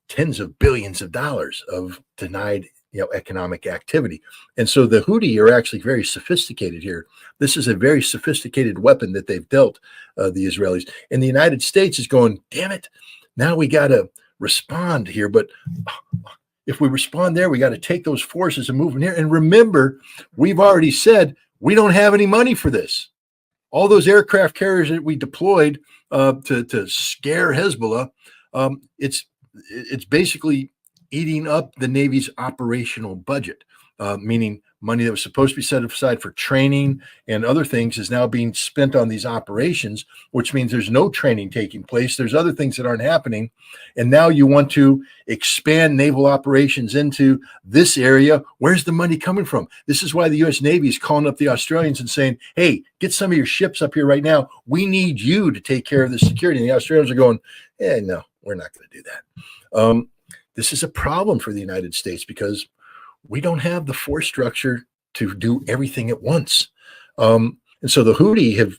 tens of billions of dollars of denied economic activity. And so the Houthi are actually very sophisticated here. This is a very sophisticated weapon that they've dealt the Israelis. And the United States is going, damn it, now we got to respond here. But if we respond there, we got to take those forces and move in here. And remember, we've already said we don't have any money for this. All those aircraft carriers that we deployed to scare Hezbollah, it's basically eating up the Navy's operational budget, meaning money that was supposed to be set aside for training and other things is now being spent on these operations, which means there's no training taking place. There's other things that aren't happening. And now you want to expand naval operations into this area. Where's the money coming from? This is why the U.S. Navy is calling up the Australians and saying, hey, get some of your ships up here right now. We need you to take care of the security. And the Australians are going, no, we're not going to do that. This is a problem for the United States because we don't have the force structure to do everything at once. And so the Houthi have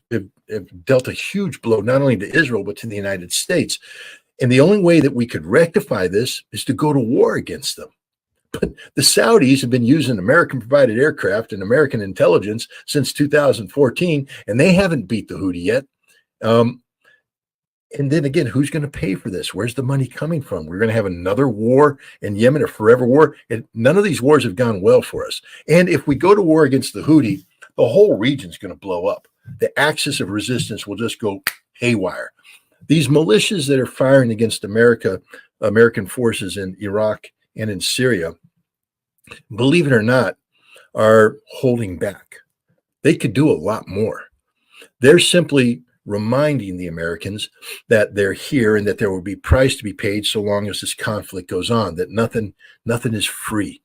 dealt a huge blow, not only to Israel, but to the United States. And the only way that we could rectify this is to go to war against them. But the Saudis have been using American-provided aircraft and American intelligence since 2014, and they haven't beat the Houthi yet. And then again, who's going to pay for this? Where's the money coming from? We're going to have another war in Yemen, a forever war. And none of these wars have gone well for us. And if we go to war against the Houthi, the whole region's going to blow up. The axis of resistance will just go haywire. These militias that are firing against American forces in Iraq and in Syria, believe it or not, are holding back. They could do a lot more. They're simply reminding the Americans that they're here and that there will be price to be paid so long as this conflict goes on, that nothing is free.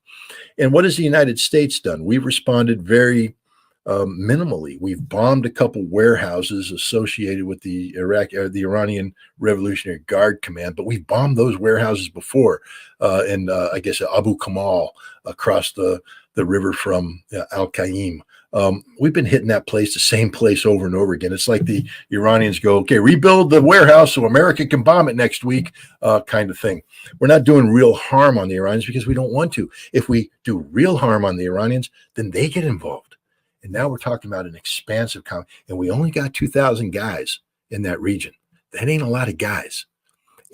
And what has the United States done? We've responded very minimally. We've bombed a couple warehouses associated with the Iranian Revolutionary Guard Command, but we've bombed those warehouses before in I guess Abu Kamal across the river from Al-Qaim. We've been hitting that place, the same place over and over again. It's like the Iranians go, okay, rebuild the warehouse so America can bomb it next week, kind of thing. We're not doing real harm on the Iranians because we don't want to. If we do real harm on the Iranians, then they get involved. And now we're talking about an expansive conflict, and we only got 2,000 guys in that region. That ain't a lot of guys.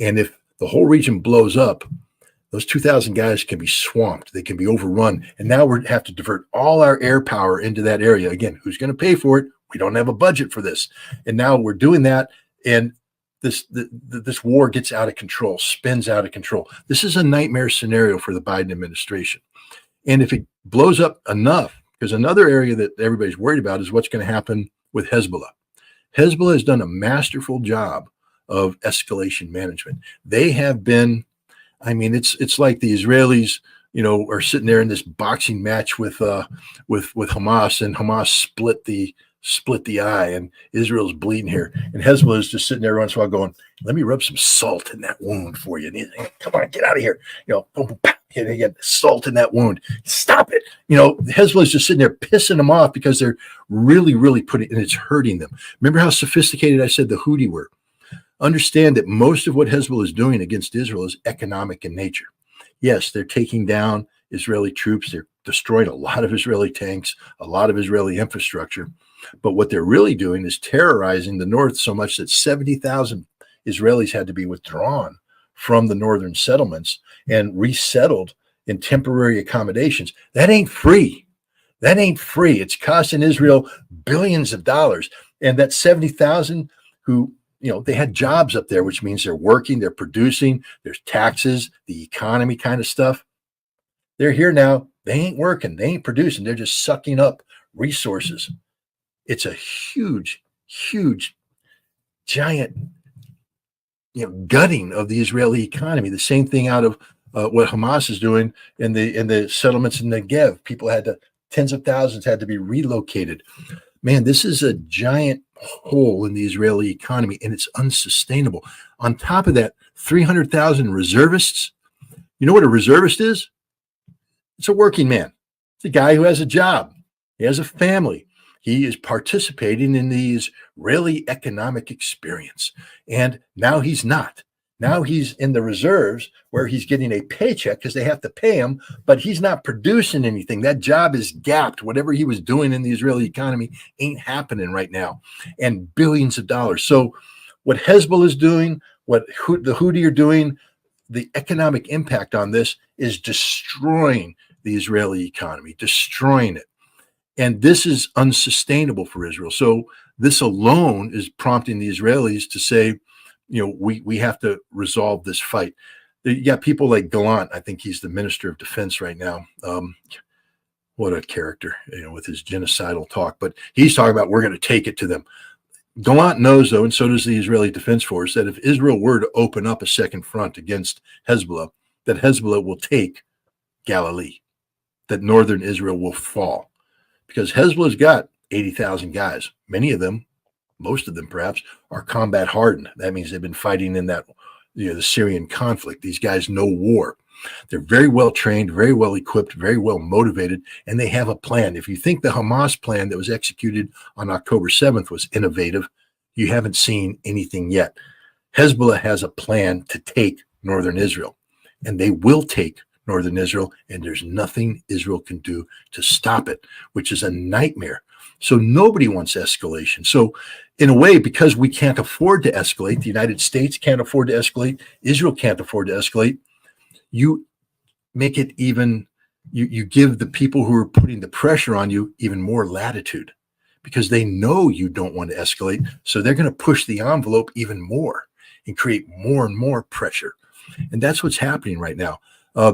And if the whole region blows up, those 2,000 guys can be swamped. They can be overrun. And now we have to divert all our air power into that area. Again, who's going to pay for it? We don't have a budget for this. And now we're doing that. And this war gets out of control, spins out of control. This is a nightmare scenario for the Biden administration. And if it blows up enough, because another area that everybody's worried about is what's going to happen with Hezbollah. Hezbollah has done a masterful job of escalation management. They have been, I mean, it's like the Israelis, are sitting there in this boxing match with Hamas, and Hamas split the eye, and Israel's bleeding here, and Hezbollah is just sitting there once in a while going, "Let me rub some salt in that wound for you." And come on, get out of here, boom, boom, pow, and they get salt in that wound. Stop it, Hezbollah is just sitting there pissing them off because they're really, really putting, and it's hurting them. Remember how sophisticated I said the Houthi were. Understand that most of what Hezbollah is doing against Israel is economic in nature. Yes, they're taking down Israeli troops. They're destroying a lot of Israeli tanks, a lot of Israeli infrastructure. But what they're really doing is terrorizing the north so much that 70,000 Israelis had to be withdrawn from the northern settlements and resettled in temporary accommodations. That ain't free. That ain't free. It's costing Israel billions of dollars. And that 70,000 who, they had jobs up there, which means they're working, they're producing, there's taxes, the economy kind of stuff. They're here now. They ain't working. They ain't producing. They're just sucking up resources. It's a huge, huge, giant, gutting of the Israeli economy. The same thing out of what Hamas is doing in the settlements in Negev. People tens of thousands had to be relocated. Man, this is a giant hole in the Israeli economy, and it's unsustainable. On top of that, 300,000 reservists. You know what a reservist is? It's a working man. It's a guy who has a job. He has a family. He is participating in the Israeli economic experience. And now he's not. Now he's in the reserves where he's getting a paycheck because they have to pay him, but he's not producing anything. That job is gapped. Whatever he was doing in the Israeli economy ain't happening right now. And billions of dollars. So what Hezbollah is doing, what the Houthi are doing, the economic impact on this is destroying the Israeli economy, destroying it. And this is unsustainable for Israel. So this alone is prompting the Israelis to say, we have to resolve this fight. You got people like Gallant. I think he's the Minister of Defense right now. What a character, with his genocidal talk. But he's talking about we're going to take it to them. Gallant knows, though, and so does the Israeli Defense Force, that if Israel were to open up a second front against Hezbollah, that Hezbollah will take Galilee, that northern Israel will fall. Because Hezbollah's got 80,000 guys. Many of them, most of them perhaps, are combat hardened. That means they've been fighting in that, the Syrian conflict. These guys know war. They're very well trained, very well equipped, very well motivated, and they have a plan. If you think the Hamas plan that was executed on October 7th was innovative, you haven't seen anything yet. Hezbollah has a plan to take northern Israel, and they will take northern Israel, and there's nothing Israel can do to stop it, which is a nightmare. So nobody wants escalation. So in a way, because we can't afford to escalate, the United States can't afford to escalate, Israel can't afford to escalate, you make it even, you give the people who are putting the pressure on you even more latitude because they know you don't want to escalate. So they're going to push the envelope even more and create more and more pressure. And that's what's happening right now.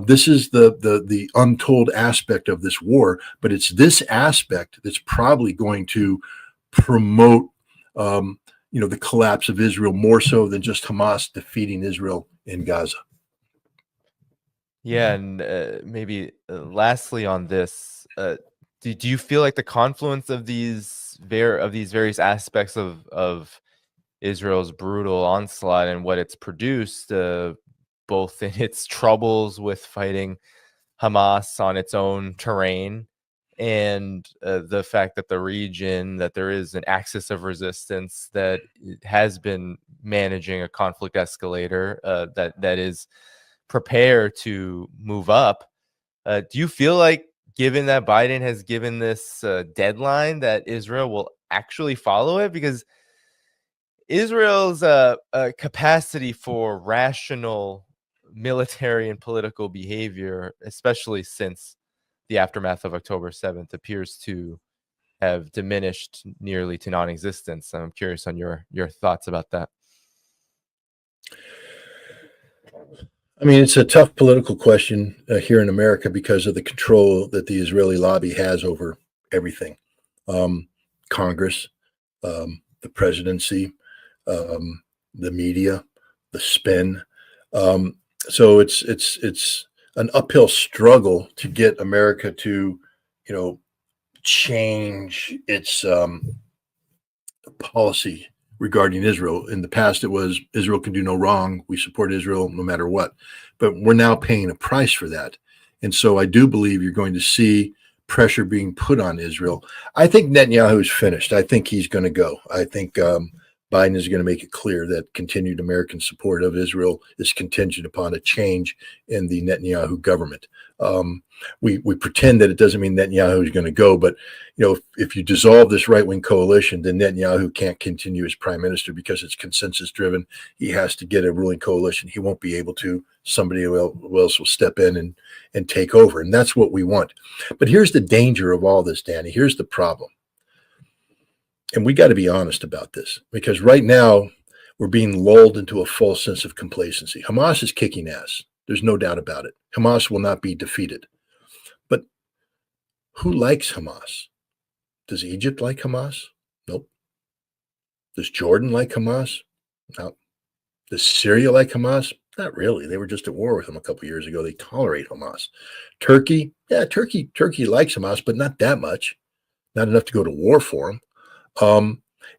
This is the untold aspect of this war, but it's this aspect that's probably going to promote, the collapse of Israel more so than just Hamas defeating Israel in Gaza. Yeah, and maybe lastly on this, do you feel like the confluence of these various aspects of Israel's brutal onslaught and what it's produced, both in its troubles with fighting Hamas on its own terrain and the fact that that there is an axis of resistance that has been managing a conflict escalator that is prepared to move up. Do you feel like, given that Biden has given this deadline, that Israel will actually follow it? Because Israel's capacity for rational military and political behavior, especially since the aftermath of October 7th, appears to have diminished nearly to non-existence. I'm curious on your thoughts about that. I mean, it's a tough political question here in America because of the control that the Israeli lobby has over everything. Congress, the presidency, the media, the spin. So it's an uphill struggle to get America to, change its policy regarding Israel. In the past, it was Israel can do no wrong. We support Israel no matter what. But we're now paying a price for that. And so I do believe you're going to see pressure being put on Israel. I think Netanyahu is finished. I think he's going to go. I think Biden is going to make it clear that continued American support of Israel is contingent upon a change in the Netanyahu government. We pretend that it doesn't mean Netanyahu is going to go, but if you dissolve this right-wing coalition, then Netanyahu can't continue as prime minister because it's consensus-driven. He has to get a ruling coalition. He won't be able to. Somebody else will step in and take over, and that's what we want. But here's the danger of all this, Danny. Here's the problem. And we got to be honest about this, because right now we're being lulled into a false sense of complacency. Hamas is kicking ass. There's no doubt about it. Hamas will not be defeated. But who likes Hamas? Does Egypt like Hamas? Nope. Does Jordan like Hamas? No. Does Syria like Hamas? Not really. They were just at war with them a couple of years ago. They tolerate Hamas. Turkey, yeah, Turkey likes Hamas, but not that much. Not enough to go to war for them.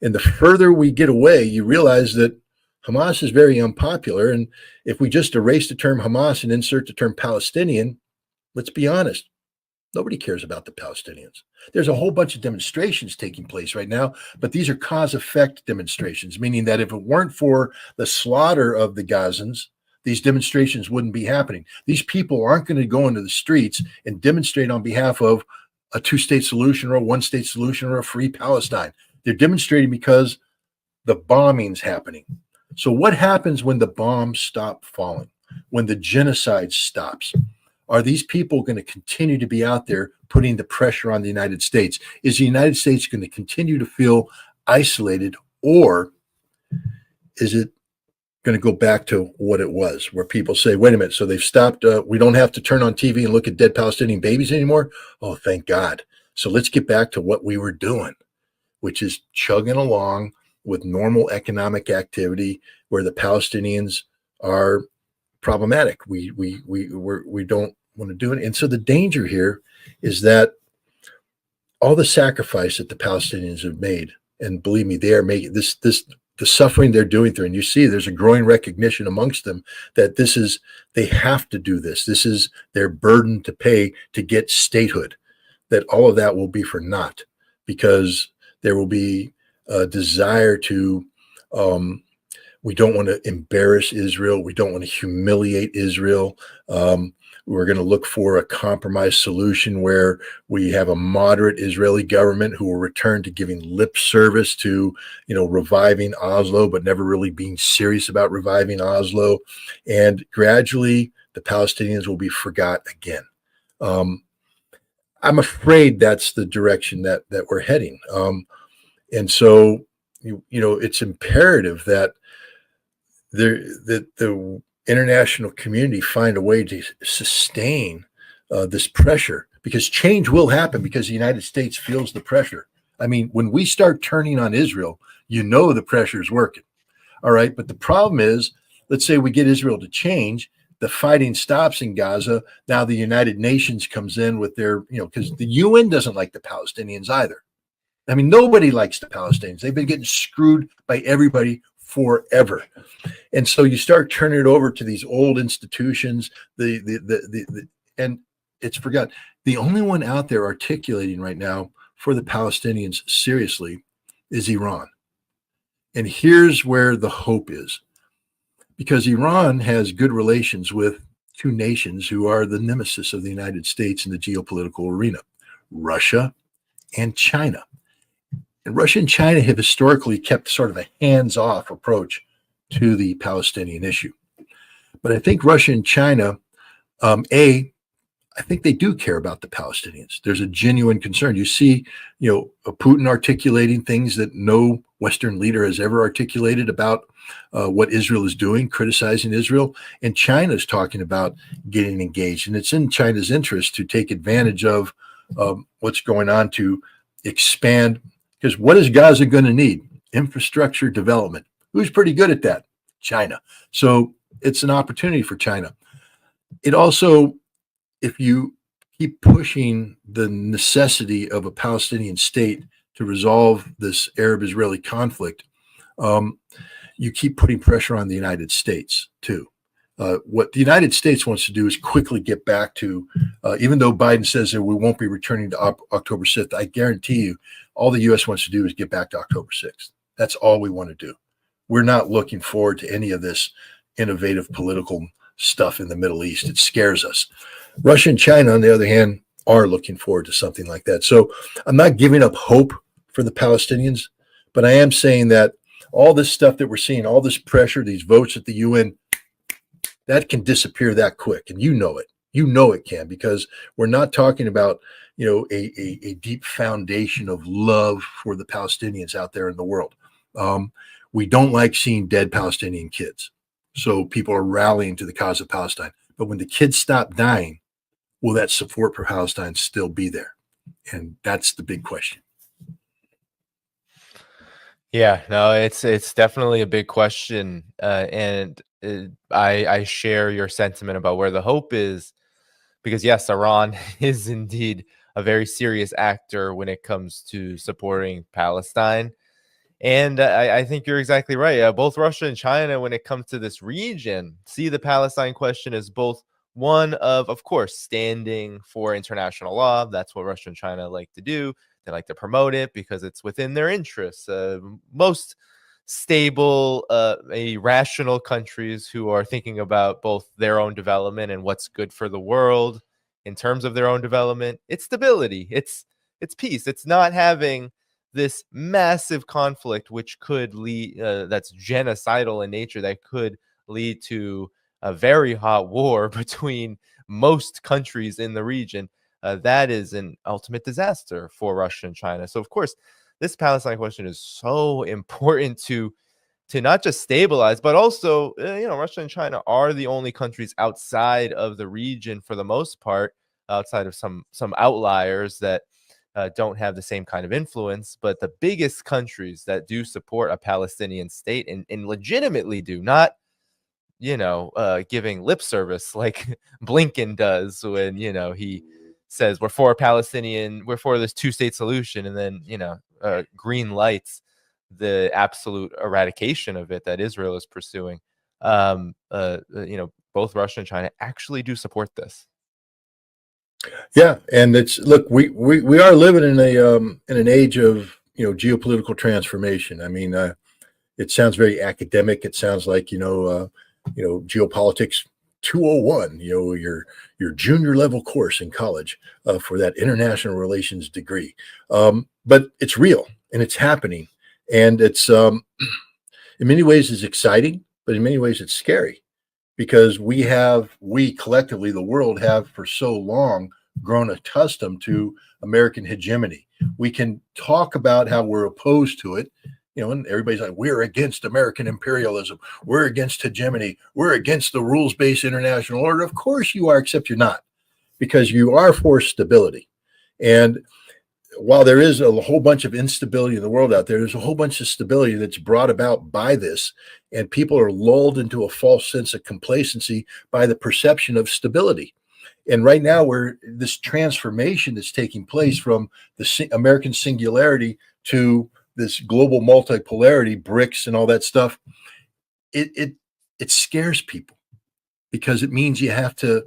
And the further we get away, you realize that Hamas is very unpopular. And if we just erase the term Hamas and insert the term Palestinian, let's be honest, nobody cares about the Palestinians. There's a whole bunch of demonstrations taking place right now, but these are cause-effect demonstrations, meaning that if it weren't for the slaughter of the Gazans, these demonstrations wouldn't be happening. These people aren't going to go into the streets and demonstrate on behalf of a two-state solution or a one-state solution or a free Palestine. They're demonstrating because the bombing's happening. So what happens when the bombs stop falling, when the genocide stops? Are these people going to continue to be out there putting the pressure on the United States? Is the United States going to continue to feel isolated, or is it going to go back to what it was, where people say, wait a minute, so they've stopped, we don't have to turn on TV and look at dead Palestinian babies anymore? Oh, thank God. So let's get back to what we were doing, which is chugging along with normal economic activity where the Palestinians are problematic. We don't want to do it. And so the danger here is that all the sacrifice that the Palestinians have made, and believe me, they are making the suffering they're doing through, and you see there's a growing recognition amongst them that they have to do this. This is their burden to pay to get statehood, that all of that will be for naught, because there will be a desire to, we don't want to embarrass Israel. We don't want to humiliate Israel. We're going to look for a compromise solution where we have a moderate Israeli government who will return to giving lip service to, reviving Oslo, but never really being serious about reviving Oslo. And gradually the Palestinians will be forgot again. I'm afraid that's the direction that we're heading. And so, it's imperative that the international community find a way to sustain this pressure, because change will happen, because the United States feels the pressure. I mean, when we start turning on Israel, the pressure is working. All right. But the problem is, let's say we get Israel to change, the fighting stops in Gaza. Now the United Nations comes in with their, because the UN doesn't like the Palestinians either. I mean, nobody likes the Palestinians. They've been getting screwed by everybody forever. And so you start turning it over to these old institutions, and it's forgotten. The only one out there articulating right now for the Palestinians seriously is Iran. And here's where the hope is, because Iran has good relations with two nations who are the nemesis of the United States in the geopolitical arena, Russia and China. And Russia and China have historically kept sort of a hands-off approach to the Palestinian issue. But I think Russia and China, I think they do care about the Palestinians. There's a genuine concern. You see, Putin articulating things that no Western leader has ever articulated about what Israel is doing, criticizing Israel. And China's talking about getting engaged. And it's in China's interest to take advantage of what's going on to expand. Because what is Gaza going to need? Infrastructure development. Who's pretty good at that? China. So it's an opportunity for China. It also, if you keep pushing the necessity of a Palestinian state to resolve this Arab-Israeli conflict, you keep putting pressure on the United States too. What the United States wants to do is quickly get back to, even though Biden says that we won't be returning to October 6th, I guarantee you all the U.S. wants to do is get back to October 6th. That's all we want to do. We're not looking forward to any of this innovative political stuff in the Middle East. It scares us. Russia and China, on the other hand, are looking forward to something like that. So I'm not giving up hope for the Palestinians, but I am saying that all this stuff that we're seeing, all this pressure, these votes at the UN, that can disappear that quick. And you know it. You know it can, because we're not talking about, a deep foundation of love for the Palestinians out there in the world. We don't like seeing dead Palestinian kids. So people are rallying to the cause of Palestine. But when the kids stop dying, will that support for Palestine still be there? And that's the big question. Yeah, no, it's definitely a big question, and I share your sentiment about where the hope is, because yes, Iran is indeed a very serious actor when it comes to supporting Palestine, and I think you're exactly right. Both Russia and China, when it comes to this region, see the Palestine question as both one of course, standing for international law. That's what Russia and China like to do. They like to promote it because it's within their interests. Most stable, rational countries who are thinking about both their own development and what's good for the world in terms of their own development. It's stability. It's peace. It's not having this massive conflict, which could lead, that's genocidal in nature, that could lead to a very hot war between most countries in the region. That is an ultimate disaster for Russia and China. So, of course, this Palestine question is so important to not just stabilize, but also, Russia and China are the only countries outside of the region, for the most part, outside of some outliers that don't have the same kind of influence. But the biggest countries that do support a Palestinian state and legitimately do, not giving lip service like Blinken does when, he says we're for this two-state solution, and then, green lights the absolute eradication of it that Israel is pursuing. Both Russia and China actually do support this. Yeah, and look, we are living in an age of geopolitical transformation. I mean, it sounds very academic. It sounds like geopolitics 201, your junior level course in college for that international relations degree. But it's real and it's happening, and it's in many ways it's exciting, but in many ways it's scary, because we collectively, the world, have for so long grown accustomed to American hegemony. We can talk about how we're opposed to it, and everybody's like, we're against American imperialism, we're against hegemony, we're against the rules-based international order. Of course you are, except you're not, because you are for stability. And while there is a whole bunch of instability in the world out there, there's a whole bunch of stability that's brought about by this, and people are lulled into a false sense of complacency by the perception of stability. And right now, this transformation that's taking place from the American singularity to this global multipolarity, BRICS and all that stuff, it scares people, because it means you have to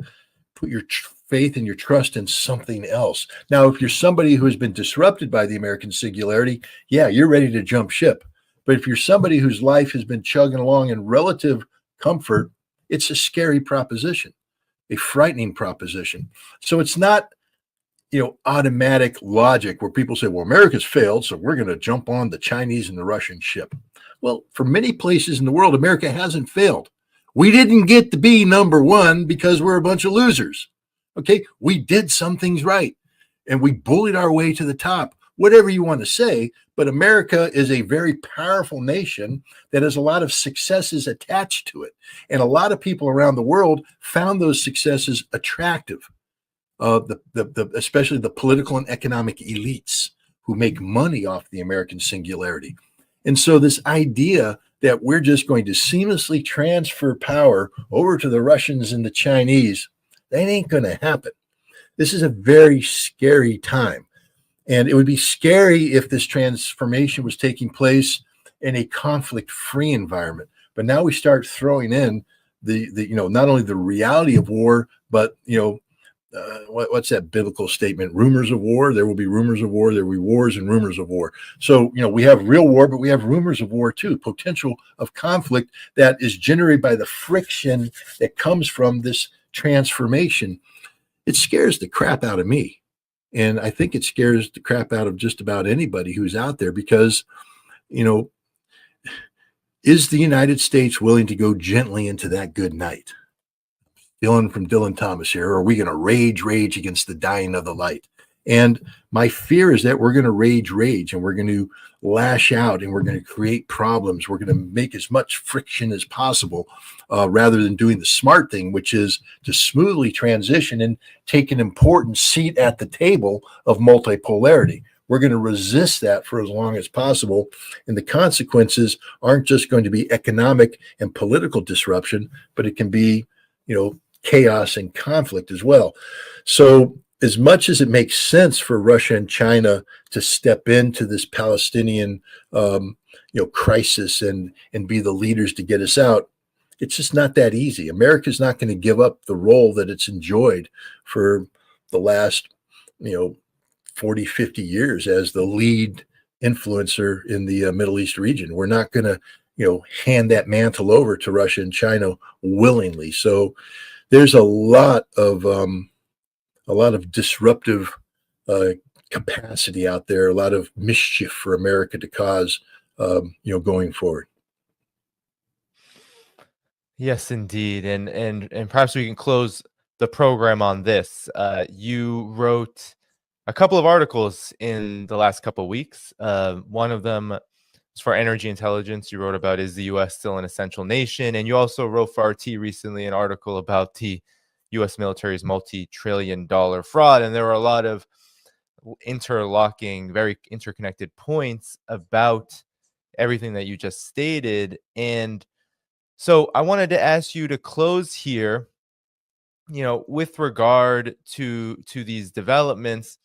put your faith and your trust in something else. Now, if you're somebody who has been disrupted by the American singularity, yeah, you're ready to jump ship. But if you're somebody whose life has been chugging along in relative comfort, it's a scary proposition, a frightening proposition. So it's not automatic logic where people say, well, America's failed, so we're going to jump on the Chinese and the Russian ship. Well, for many places in the world, America hasn't failed. We didn't get to be number one because we're a bunch of losers. Okay, we did some things right, and we bullied our way to the top, whatever you want to say. But America is a very powerful nation that has a lot of successes attached to it. And a lot of people around the world found those successes attractive. Especially the political and economic elites who make money off the American singularity. And so this idea that we're just going to seamlessly transfer power over to the Russians and the Chinese, that ain't going to happen. This is a very scary time. And it would be scary if this transformation was taking place in a conflict-free environment. But now we start throwing in the not only the reality of war, but what's that biblical statement? Rumors of war. There will be rumors of war. There will be wars and rumors of war. So, we have real war, but we have rumors of war too, potential of conflict that is generated by the friction that comes from this transformation. It scares the crap out of me. And I think it scares the crap out of just about anybody who's out there, because, is the United States willing to go gently into that good night? Dylan from Dylan Thomas here. Are we going to rage against the dying of the light? And my fear is that we're going to rage, and we're going to lash out, and we're going to create problems. We're going to make as much friction as possible, rather than doing the smart thing, which is to smoothly transition and take an important seat at the table of multipolarity. We're going to resist that for as long as possible. And the consequences aren't just going to be economic and political disruption, but it can be, chaos and conflict as well. So as much as it makes sense for Russia and China to step into this Palestinian, crisis and be the leaders to get us out, it's just not that easy. America's not going to give up the role that it's enjoyed for the last, 40, 50 years as the lead influencer in the Middle East region. We're not going to, hand that mantle over to Russia and China willingly. So there's a lot of disruptive capacity out there, a lot of mischief for America to cause, going forward. Yes, indeed, and perhaps we can close the program on this. You wrote a couple of articles in the last couple of weeks. One of them was for Energy Intelligence. You wrote about, is the U.S. still an essential nation? And you also wrote for RT recently an article about the U.S. military's multi-trillion-dollar fraud. And there were a lot of interlocking, very interconnected points about everything that you just stated. And so I wanted to ask you to close here, with regard to these developments.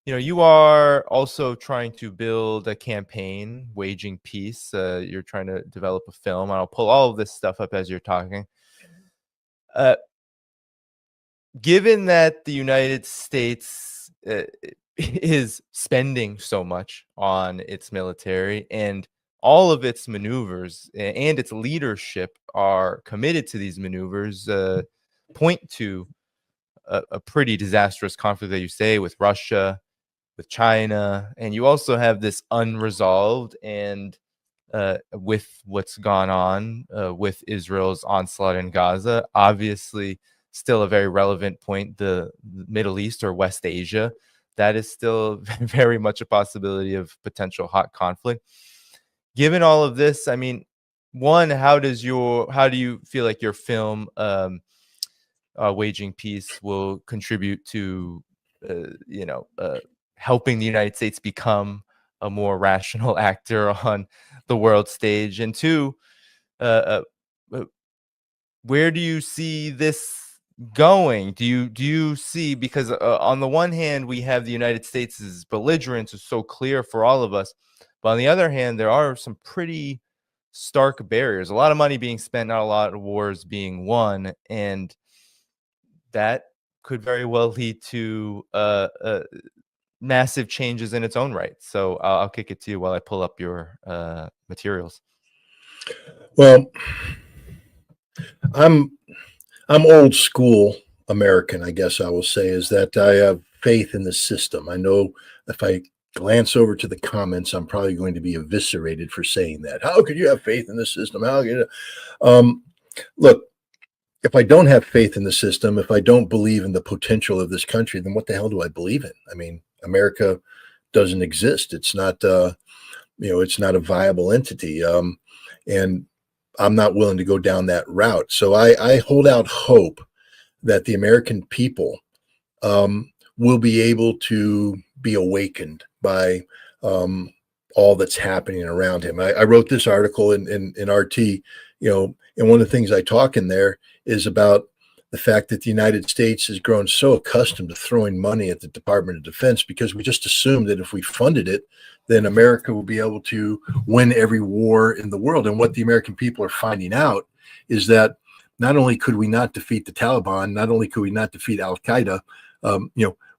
You are also trying to build a campaign, waging peace. You're trying to develop a film. I'll pull all of this stuff up as you're talking. Given that the United States is spending so much on its military, and all of its maneuvers and its leadership are committed to these maneuvers, point to a pretty disastrous conflict that you say with Russia, with China, and you also have this unresolved and with what's gone on with Israel's onslaught in Gaza, obviously still a very relevant point, the Middle East or West Asia, that is still very much a possibility of potential hot conflict. Given all of this, I mean, one, how do you feel like your film, Waging Peace, will contribute to, helping the United States become a more rational actor on the world stage? And two, where do you see this going? Do you see, because on the one hand, we have the United States' belligerence is so clear for all of us, but on the other hand, there are some pretty stark barriers. A lot of money being spent, not a lot of wars being won, and that could very well lead to massive changes in its own right. So I'll kick it to you while I pull up your materials. Well, I'm old school American, I guess I will say, is that I have faith in the system. I know if I glance over to the comments, I'm probably going to be eviscerated for saying that. How could you have faith in the system? How could you? Look, if I don't have faith in the system, if I don't believe in the potential of this country, then what the hell do I believe in? I mean, America doesn't exist. It's not, it's not a viable entity. And I'm not willing to go down that route. So I hold out hope that the American people will be able to be awakened by all that's happening around him. I wrote this article in RT, and one of the things I talk in there is about the fact that the United States has grown so accustomed to throwing money at the Department of Defense because we just assumed that if we funded it, then America will be able to win every war in the world. And what the American people are finding out is that not only could we not defeat the Taliban, not only could we not defeat Al-Qaeda,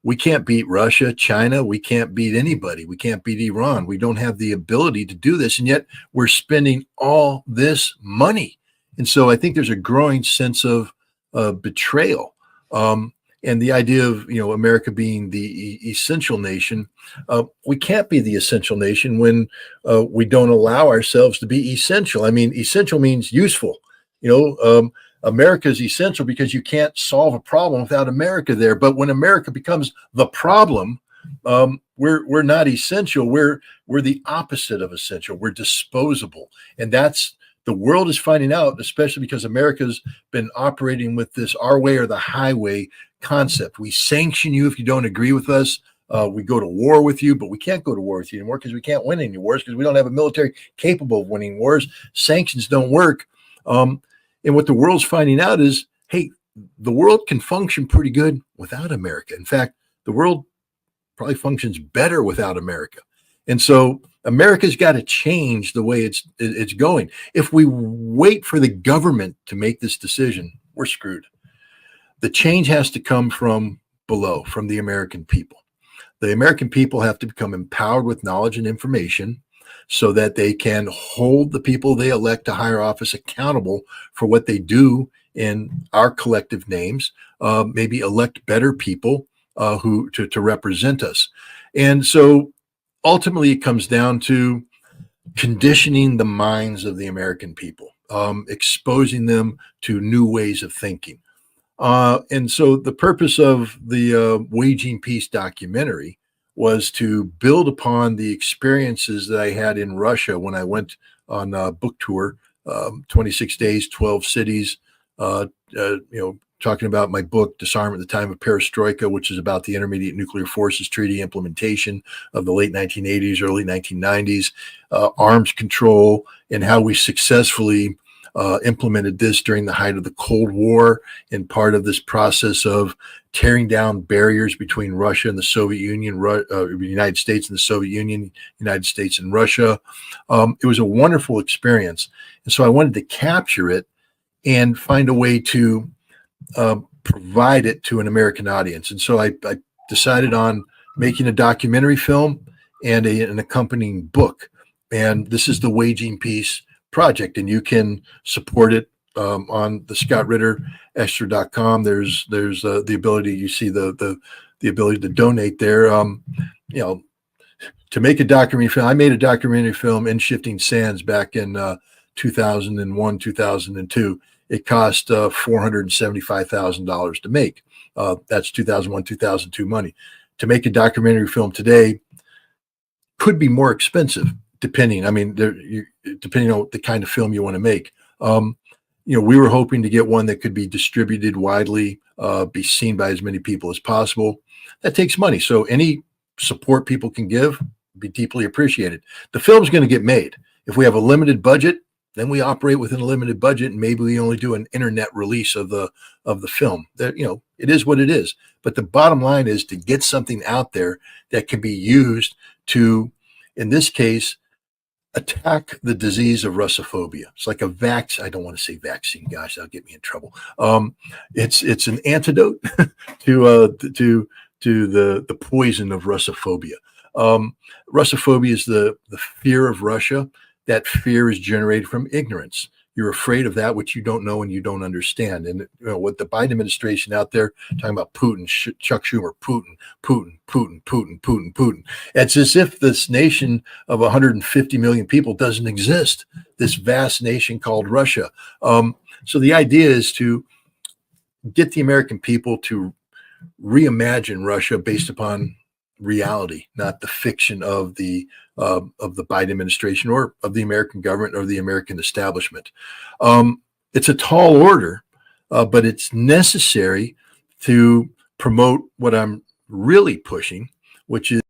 we can't beat Russia, China, we can't beat anybody, we can't beat Iran. We don't have the ability to do this, and yet we're spending all this money. And so I think there's a growing sense of betrayal. And the idea of, America being the essential nation, we can't be the essential nation when we don't allow ourselves to be essential. I mean, essential means useful. America is essential because you can't solve a problem without America there. But when America becomes the problem, we're not essential. We're the opposite of essential. We're disposable, and that's the world is finding out, especially because America's been operating with this our way or the highway concept. We sanction you if you don't agree with us. We go to war with you, but we can't go to war with you anymore because we can't win any wars because we don't have a military capable of winning wars. Sanctions don't work. And what the world's finding out is, hey, the world can function pretty good without America. In fact, the world probably functions better without America. And so America's got to change the way it's going. If we wait for the government to make this decision, we're screwed. The change has to come from below, from the American people. The American people have to become empowered with knowledge and information so that they can hold the people they elect to higher office accountable for what they do in our collective names, maybe elect better people who to represent us. And so ultimately it comes down to conditioning the minds of the American people, exposing them to new ways of thinking. And so the purpose of the Waging Peace documentary was to build upon the experiences that I had in Russia when I went on a book tour, 26 days, 12 cities, talking about my book, Disarmament at the Time of Perestroika, which is about the Intermediate Nuclear Forces Treaty implementation of the late 1980s, early 1990s, arms control, and how we successfully implemented this during the height of the Cold War and part of this process of tearing down barriers between Russia and the Soviet Union, the United States and the Soviet Union, United States and Russia. It was a wonderful experience. And so I wanted to capture it and find a way to provide it to an American audience. And so I decided on making a documentary film and an accompanying book. And this is the Waging Peace project, and you can support it on the ScottRitterExtra.com. There's the ability, you see the ability to donate there. To make a documentary film, I made a documentary film in Shifting Sands back in 2001, 2002. It cost $475,000 to make. That's 2001, 2002 money. To make a documentary film today could be more expensive, depending. Depending on the kind of film you want to make. We were hoping to get one that could be distributed widely, be seen by as many people as possible. That takes money. So any support people can give be deeply appreciated. The film's going to get made. If we have a limited budget, then we operate within a limited budget, and maybe we only do an internet release of the film. That it is what it is. But the bottom line is to get something out there that can be used to, in this case, attack the disease of Russophobia. It's like a I don't want to say vaccine. Gosh, that'll get me in trouble. It's an antidote to the poison of Russophobia. Russophobia is the fear of Russia. That fear is generated from ignorance. You're afraid of that which you don't know and you don't understand. And what the Biden administration out there talking about Putin, Chuck Schumer, Putin. It's as if this nation of 150 million people doesn't exist. This vast nation called Russia. So the idea is to get the American people to reimagine Russia based upon reality, not the fiction of the Biden administration or of the American government or the American establishment. It's a tall order, but it's necessary to promote what I'm really pushing, which is